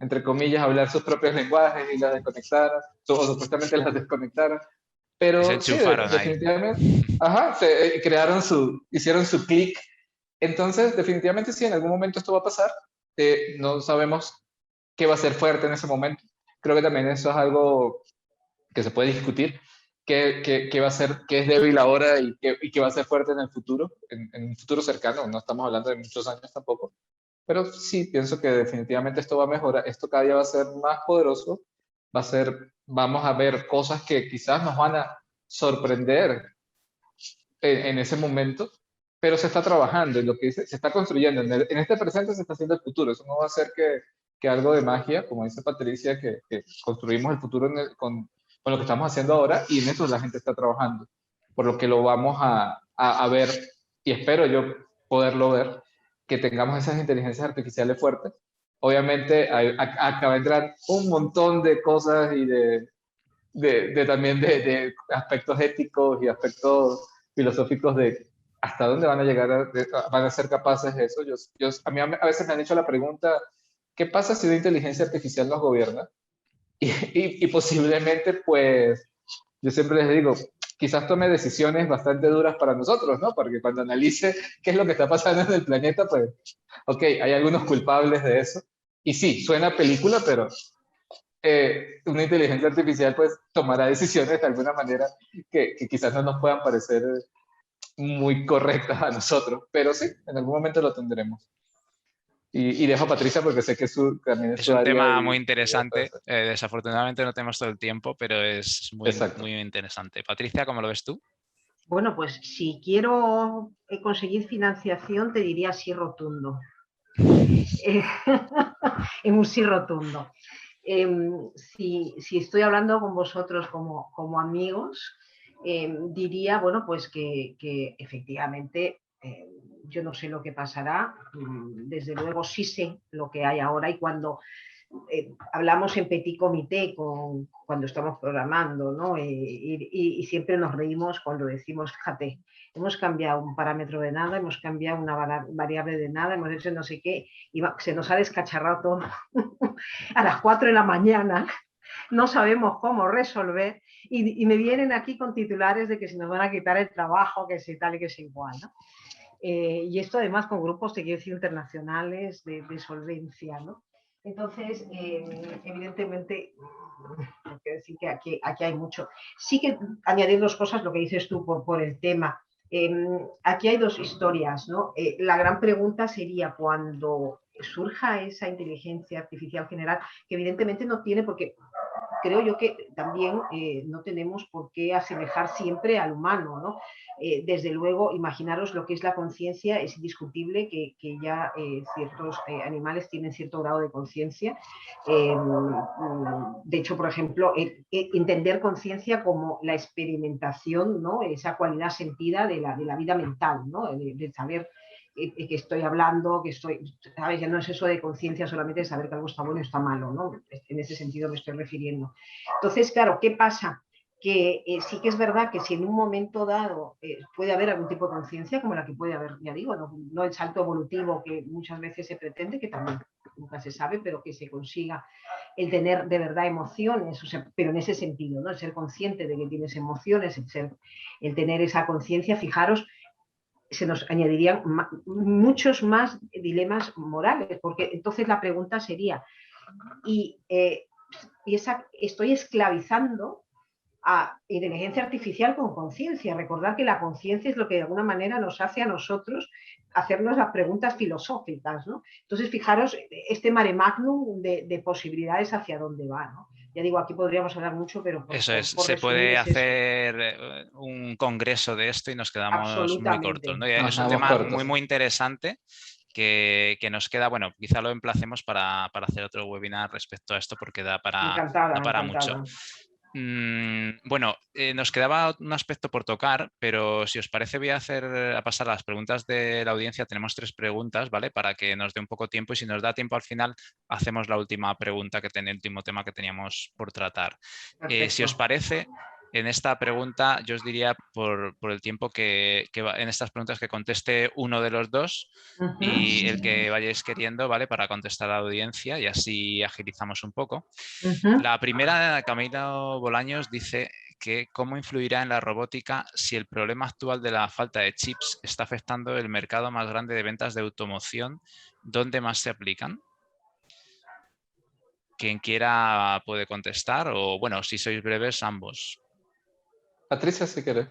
entre comillas, hablar sus propios lenguajes y las desconectara, o supuestamente las desconectara. Y se Pero sí, enchufaron ahí. definitivamente, ajá, hicieron su clic. Entonces, definitivamente sí, en algún momento esto va a pasar. No sabemos qué va a ser fuerte en ese momento. Creo que también eso es algo que se puede discutir, qué va a ser, qué es débil ahora y qué va a ser fuerte en el futuro, en un futuro cercano. No estamos hablando de muchos años tampoco. Pero sí, pienso que definitivamente esto va a mejorar, esto cada día va a ser más poderoso, vamos a ver cosas que quizás nos van a sorprender en ese momento, pero se está trabajando y lo que se está construyendo. En este presente se está haciendo el futuro, eso no va a ser que algo de magia, como dice Patricia, que construimos el futuro con lo que estamos haciendo ahora y en eso la gente está trabajando, por lo que lo vamos a ver y espero yo poderlo ver, que tengamos esas inteligencias artificiales fuertes. Obviamente acá vendrán un montón de cosas y también de aspectos éticos y aspectos filosóficos de hasta dónde van a llegar, van a ser capaces de eso. A mí a veces me han hecho la pregunta, ¿qué pasa si una inteligencia artificial nos gobierna? Y posiblemente, pues, yo siempre les digo, quizás tome decisiones bastante duras para nosotros, ¿no? Porque cuando analice qué es lo que está pasando en el planeta, pues, ok, hay algunos culpables de eso. Y sí, suena a película, pero una inteligencia artificial pues tomará decisiones de alguna manera que quizás no nos puedan parecer muy correctas a nosotros, pero sí, en algún momento lo tendremos. Y dejo a Patricia porque sé que también es Es su un área tema muy y ella puede interesante. hacer. Desafortunadamente no tenemos todo el tiempo, pero es muy, Exacto. muy interesante. Patricia, ¿cómo lo ves tú? Bueno, pues si quiero conseguir financiación, te diría sí rotundo. En un sí rotundo. Si estoy hablando con vosotros como amigos, diría, bueno, pues que efectivamente yo no sé lo que pasará, desde luego sí sé lo que hay ahora y cuando hablamos en petit comité cuando estamos programando, ¿no? Y siempre nos reímos cuando decimos, fíjate, hemos cambiado un parámetro de nada, hemos cambiado una variable de nada, hemos hecho no sé qué, y se nos ha descacharrado todo a las 4 de la mañana, no sabemos cómo resolver, y me vienen aquí con titulares de que se nos van a quitar el trabajo, que si tal y que si igual, ¿no? Y esto además con grupos, te quiero decir, internacionales de solvencia, ¿no? Entonces, evidentemente, tengo que decir que aquí hay mucho. Sí que añadir dos cosas, lo que dices tú por el tema. Aquí hay dos historias, ¿no? La gran pregunta sería cuando surja esa inteligencia artificial general, que evidentemente no tiene, porque creo yo que también no tenemos por qué asemejar siempre al humano, ¿no? Desde luego, imaginaros lo que es la conciencia, es indiscutible que ya ciertos animales tienen cierto grado de conciencia. De hecho, por ejemplo, entender conciencia como la experimentación, ¿no? Esa cualidad sentida de la vida mental, ¿no? De saber que estoy hablando, que estoy, ¿sabes? Ya no es eso de conciencia solamente de saber que algo está bueno o está malo, ¿no? En ese sentido me estoy refiriendo. Entonces, claro, ¿qué pasa? Que sí que es verdad que si en un momento dado puede haber algún tipo de conciencia, como la que puede haber, ya digo, no el salto evolutivo que muchas veces se pretende, que también nunca se sabe, pero que se consiga el tener de verdad emociones, o sea, pero en ese sentido, ¿no? El ser consciente de que tienes emociones, el tener esa conciencia, fijaros, se nos añadirían muchos más dilemas morales, porque entonces la pregunta sería, ¿y, estoy esclavizando a inteligencia artificial con conciencia? Recordar que la conciencia es lo que de alguna manera nos hace a nosotros hacernos las preguntas filosóficas, ¿no? Entonces, fijaros este mare magnum de posibilidades hacia dónde va, ¿no? Ya digo, aquí podríamos hablar mucho, pero Eso es, por se resumir puede es eso. hacer un congreso de esto y nos quedamos muy cortos, Absolutamente. ¿no? Y Nos es un quedamos tema muy, cortos. muy interesante que nos queda, bueno, quizá lo emplacemos para hacer otro webinar respecto a esto porque da Encantada, para mucho. encantada. Bueno, nos quedaba un aspecto por tocar, pero si os parece voy a pasar a las preguntas de la audiencia. Tenemos 3 preguntas, ¿vale? Para que nos dé un poco tiempo y si nos da tiempo al final hacemos la última pregunta, el último tema que teníamos por tratar. Si os Perfecto. parece, En esta pregunta yo os diría por el tiempo que va, en estas preguntas que conteste uno de los dos y el que vayáis queriendo, ¿vale? Para contestar a la audiencia y así agilizamos un poco. La primera, Camilo Bolaños, dice que cómo influirá en la robótica si el problema actual de la falta de chips está afectando el mercado más grande de ventas de automoción, ¿dónde más se aplican? Quien quiera puede contestar o, bueno, si sois breves, ambos. Patricia, si quieres.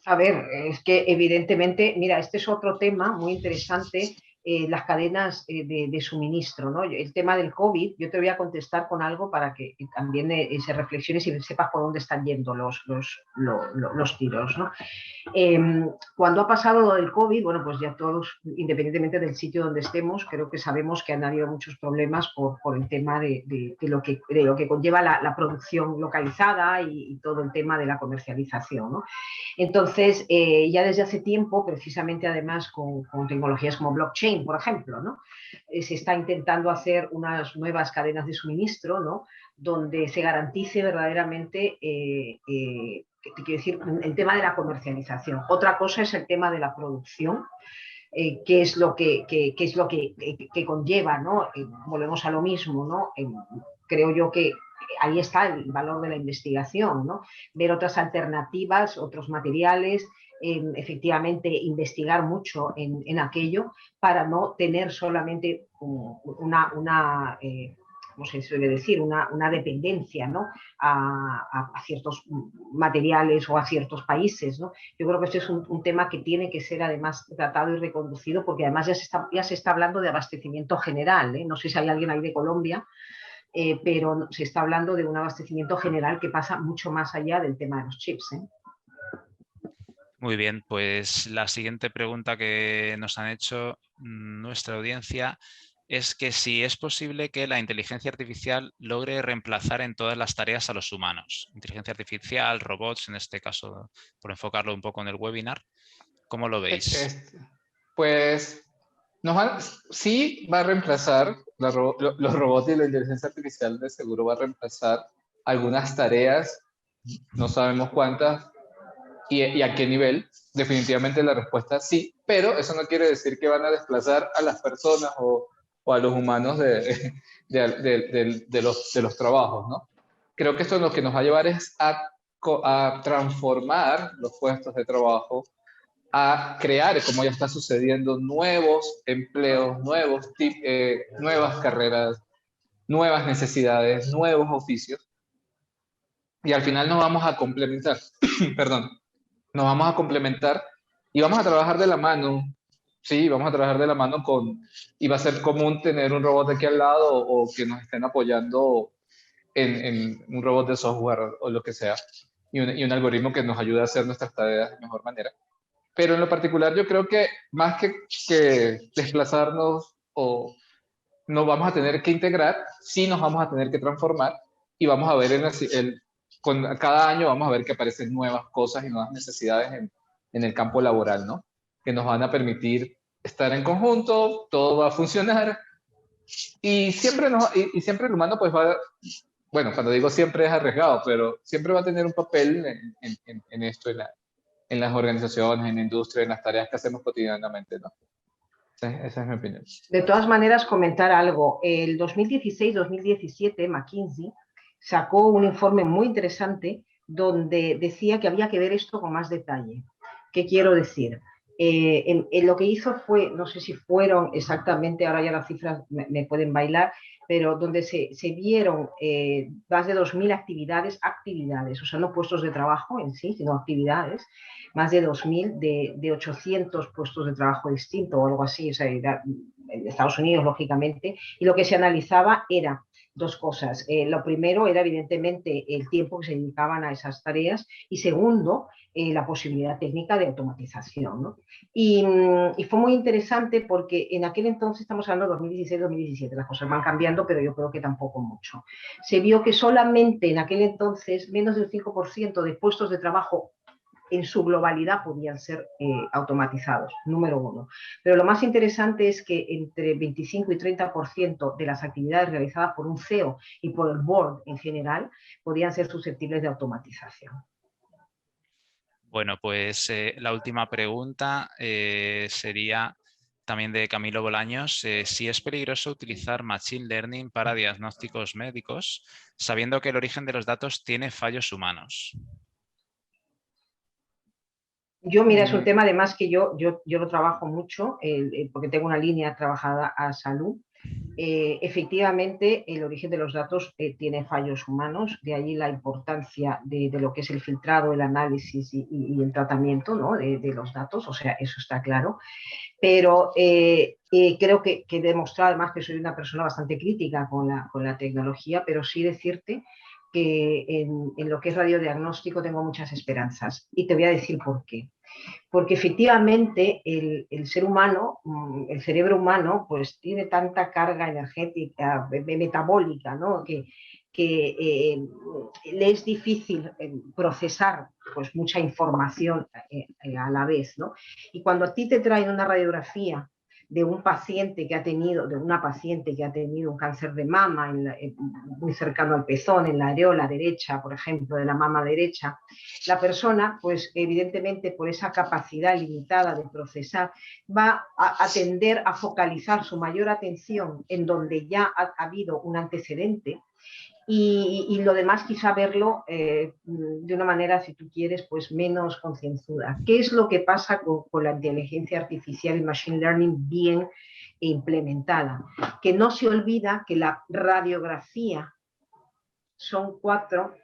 A ver, es que evidentemente, mira, este es otro tema muy interesante, las cadenas de suministro, ¿no? El tema del COVID, yo te voy a contestar con algo para que también se reflexiones y sepas por dónde están yendo los tiros, ¿no? Cuando ha pasado el COVID, bueno, pues ya todos, independientemente del sitio donde estemos, creo que sabemos que han habido muchos problemas por el tema de lo que conlleva la producción localizada y todo el tema de la comercialización, ¿no? Entonces, ya desde hace tiempo, precisamente además con tecnologías como blockchain, por ejemplo, ¿no? Se está intentando hacer unas nuevas cadenas de suministro, ¿no? Donde se garantice verdaderamente, te quiero decir, el tema de la comercialización. Otra cosa es el tema de la producción, qué es lo que conlleva, ¿no? Volvemos a lo mismo, ¿no? Creo yo que ahí está el valor de la investigación, ¿no? Ver otras alternativas, otros materiales, efectivamente investigar mucho en aquello para no tener solamente como se suele decir, una dependencia, ¿no? a ciertos materiales o a ciertos países, ¿no? Yo creo que este es un tema que tiene que ser además tratado y reconducido porque además ya se está hablando de abastecimiento general, ¿eh? No sé si hay alguien ahí de Colombia, pero se está hablando de un abastecimiento general que pasa mucho más allá del tema de los chips, ¿eh? Muy bien, pues la siguiente pregunta que nos han hecho nuestra audiencia es que si es posible que la inteligencia artificial logre reemplazar en todas las tareas a los humanos. Inteligencia artificial, robots, en este caso, por enfocarlo un poco en el webinar. ¿Cómo lo veis? Pues sí va a reemplazar, los robots y la inteligencia artificial de seguro va a reemplazar algunas tareas, no sabemos cuántas y a qué nivel. Definitivamente la respuesta es sí, pero eso no quiere decir que van a desplazar a las personas o a los humanos de los trabajos, ¿no? Creo que esto lo que nos va a llevar es a transformar los puestos de trabajo, a crear, como ya está sucediendo, nuevos empleos, nuevas carreras, nuevas necesidades, nuevos oficios. Y al final nos vamos a complementar, perdón, nos vamos a complementar y vamos a trabajar de la mano. Sí, vamos a trabajar de la mano y va a ser común tener un robot aquí al lado o que nos estén apoyando en un robot de software o lo que sea, y un algoritmo que nos ayude a hacer nuestras tareas de mejor manera. Pero en lo particular yo creo que más que desplazarnos o nos vamos a tener que integrar, sí nos vamos a tener que transformar y vamos a ver con cada año vamos a ver que aparecen nuevas cosas y nuevas necesidades en el campo laboral, ¿no? Que nos van a permitir estar en conjunto, todo va a funcionar y siempre el humano pues bueno, cuando digo siempre es arriesgado, pero siempre va a tener un papel en esto, en las organizaciones, en la industria, en las tareas que hacemos cotidianamente, ¿no? Esa es mi opinión. De todas maneras, comentar algo. El 2016-2017, McKinsey sacó un informe muy interesante donde decía que había que ver esto con más detalle. ¿Qué quiero decir? Lo que hizo fue, no sé si fueron exactamente, ahora ya las cifras me pueden bailar, pero donde se vieron más de 2.000 actividades, o sea, no puestos de trabajo en sí, sino actividades, más de 2.000 de 800 puestos de trabajo distintos o algo así, o sea, en Estados Unidos, lógicamente, y lo que se analizaba era dos cosas. Lo primero era, evidentemente, el tiempo que se dedicaban a esas tareas y segundo, la posibilidad técnica de automatización, ¿no? Y fue muy interesante porque en aquel entonces, estamos hablando de 2016-2017, las cosas van cambiando, pero yo creo que tampoco mucho. Se vio que solamente en aquel entonces menos del 5% de puestos de trabajo en su globalidad podían ser automatizados, número uno. Pero lo más interesante es que entre 25 y 30% de las actividades realizadas por un CEO y por el board en general podían ser susceptibles de automatización. Bueno, pues la última pregunta sería también de Camilo Bolaños. Si es peligroso utilizar Machine Learning para diagnósticos médicos, sabiendo que el origen de los datos tiene fallos humanos. Yo, mira, es un tema además que yo lo trabajo mucho, porque tengo una línea trabajada a salud. Efectivamente, el origen de los datos tiene fallos humanos, de allí la importancia de lo que es el filtrado, el análisis y el tratamiento, ¿no?, de los datos, o sea, eso está claro. Pero creo que he demostrado además que soy una persona bastante crítica con la tecnología, pero sí decirte que en lo que es radiodiagnóstico tengo muchas esperanzas. Y te voy a decir por qué. Porque efectivamente el ser humano, el cerebro humano, pues tiene tanta carga energética, metabólica, ¿no?, que le es difícil procesar pues mucha información a la vez, ¿no? Y cuando a ti te traen una radiografía de un paciente que ha tenido, de una paciente que ha tenido un cáncer de mama muy cercano al pezón, en la areola derecha, por ejemplo, de la mama derecha, la persona, pues evidentemente por esa capacidad limitada de procesar, va a tender a focalizar su mayor atención en donde ya ha habido un antecedente, y lo demás quizá verlo de una manera, si tú quieres, pues menos concienzuda. ¿Qué es lo que pasa con la inteligencia artificial y machine learning bien implementada? Que no se olvida que la radiografía son 4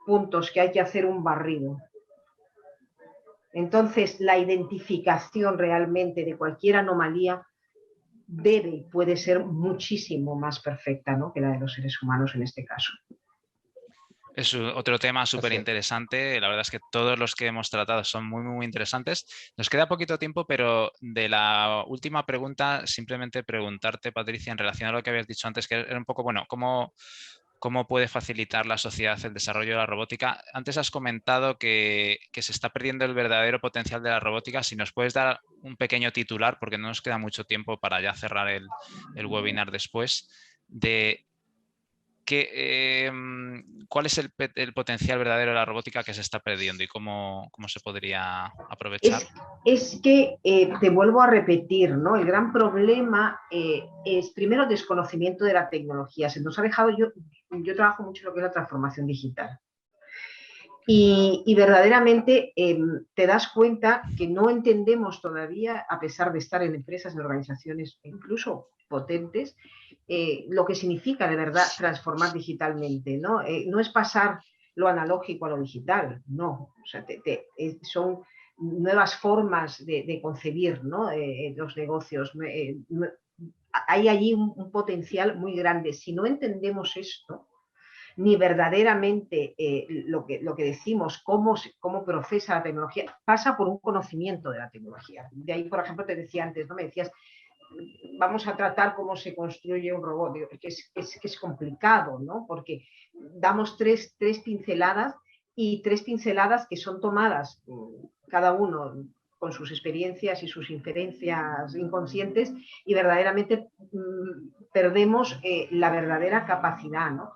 puntos que hay que hacer un barrido. Entonces, la identificación realmente de cualquier anomalía debe y puede ser muchísimo más perfecta, ¿no?, que la de los seres humanos en este caso. Es otro tema súper interesante. La verdad es que todos los que hemos tratado son muy, muy interesantes. Nos queda poquito tiempo, pero de la última pregunta, simplemente preguntarte, Patricia, en relación a lo que habías dicho antes, que era un poco, bueno, ¿cómo puede facilitar la sociedad el desarrollo de la robótica? Antes has comentado que se está perdiendo el verdadero potencial de la robótica. Si nos puedes dar un pequeño titular, porque no nos queda mucho tiempo para ya cerrar el webinar después, de ¿cuál es el potencial verdadero de la robótica que se está perdiendo y cómo se podría aprovechar? Es que te vuelvo a repetir, ¿no? El gran problema es primero desconocimiento de la tecnología. Se nos ha dejado, yo trabajo mucho en lo que es la transformación digital. Y verdaderamente te das cuenta que no entendemos todavía, a pesar de estar en empresas, en organizaciones incluso potentes, lo que significa de verdad transformar digitalmente, ¿no? No es pasar lo analógico a lo digital, no. O sea, son nuevas formas de concebir, ¿no?, los negocios. Hay allí un potencial muy grande. Si no entendemos esto, ni verdaderamente lo que decimos, cómo procesa la tecnología, pasa por un conocimiento de la tecnología. De ahí, por ejemplo, te decía antes, ¿no?, me decías, vamos a tratar cómo se construye un robot. Digo, que es complicado, ¿no?, porque damos tres pinceladas, y 3 pinceladas que son tomadas cada uno con sus experiencias y sus inferencias inconscientes, y verdaderamente perdemos la verdadera capacidad, ¿no?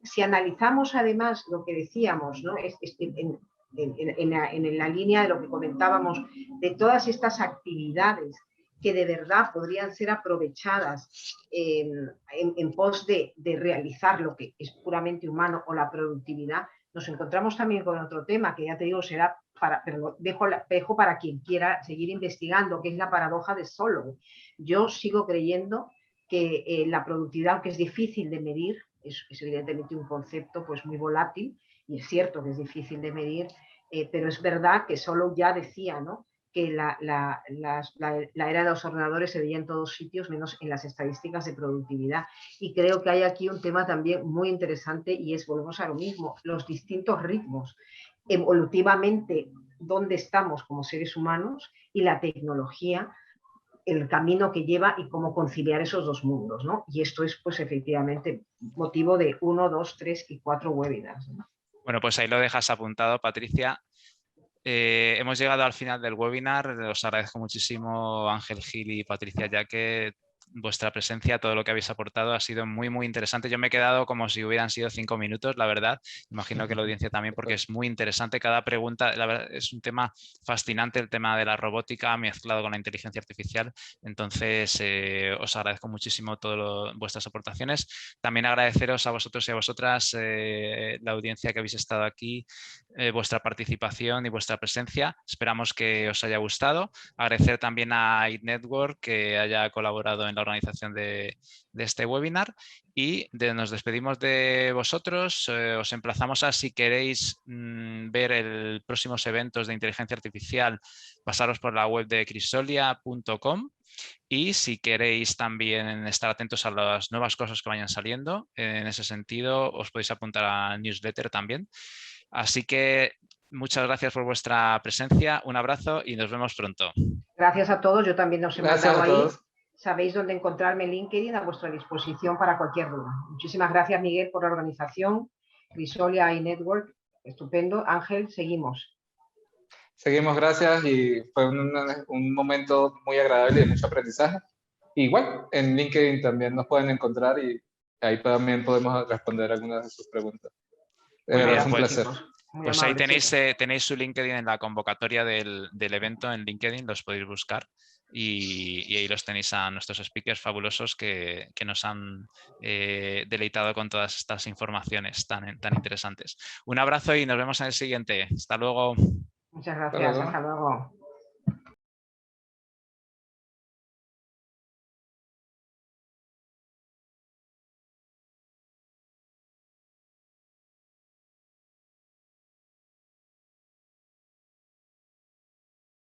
Si analizamos además lo que decíamos, ¿no?, en la línea de lo que comentábamos, de todas estas actividades que de verdad podrían ser aprovechadas en pos de realizar lo que es puramente humano o la productividad, nos encontramos también con otro tema que ya te digo será pero dejo para quien quiera seguir investigando, que es la paradoja de Solow. Yo sigo creyendo que la productividad, aunque es difícil de medir, es evidentemente un concepto pues muy volátil, y es cierto que es difícil de medir, pero es verdad que Solow ya decía, ¿no?, que la era de los ordenadores se veía en todos sitios, menos en las estadísticas de productividad. Y creo que hay aquí un tema también muy interesante, y volvemos a lo mismo, los distintos ritmos, evolutivamente, dónde estamos como seres humanos, y la tecnología, el camino que lleva y cómo conciliar esos dos mundos, ¿no? Y esto es, pues, efectivamente, motivo de 1, 2, 3 y 4 webinars, ¿no? Bueno, pues ahí lo dejas apuntado, Patricia. hemos llegado al final del webinar. Os agradezco muchísimo, Ángel Gil y Patricia Yaque, vuestra presencia, todo lo que habéis aportado ha sido muy, muy interesante. Yo me he quedado como si hubieran sido 5 minutos, la verdad. Imagino que la audiencia también, porque es muy interesante cada pregunta. La verdad, es un tema fascinante, el tema de la robótica mezclado con la inteligencia artificial. Entonces, os agradezco muchísimo todas vuestras aportaciones. También agradeceros a vosotros y a vosotras, la audiencia que habéis estado aquí, vuestra participación y vuestra presencia. Esperamos que os haya gustado. Agradecer también a iNetwork que haya colaborado en la organización de este webinar y nos despedimos de vosotros. Os emplazamos a, si queréis ver los próximos eventos de inteligencia artificial, pasaros por la web de crisolia.com. Y si queréis también estar atentos a las nuevas cosas que vayan saliendo, en ese sentido os podéis apuntar a newsletter también. Así que muchas gracias por vuestra presencia, un abrazo y nos vemos pronto. Gracias a todos, yo también os he Gracias mandado a ahí. todos. Sabéis dónde encontrarme en LinkedIn, a vuestra disposición para cualquier duda. Muchísimas gracias, Miguel, por la organización. Crisolia y Network, estupendo. Ángel, seguimos. Seguimos, gracias, y fue un momento muy agradable y de mucho aprendizaje. Igual, en LinkedIn también nos pueden encontrar y ahí también podemos responder algunas de sus preguntas. Muy bien, Es un placer. Pues ahí tenéis su LinkedIn en la convocatoria del evento en LinkedIn, los podéis buscar y ahí los tenéis a nuestros speakers fabulosos que nos han deleitado con todas estas informaciones tan interesantes. Un abrazo y nos vemos en el siguiente. Hasta luego. Muchas gracias, hasta luego.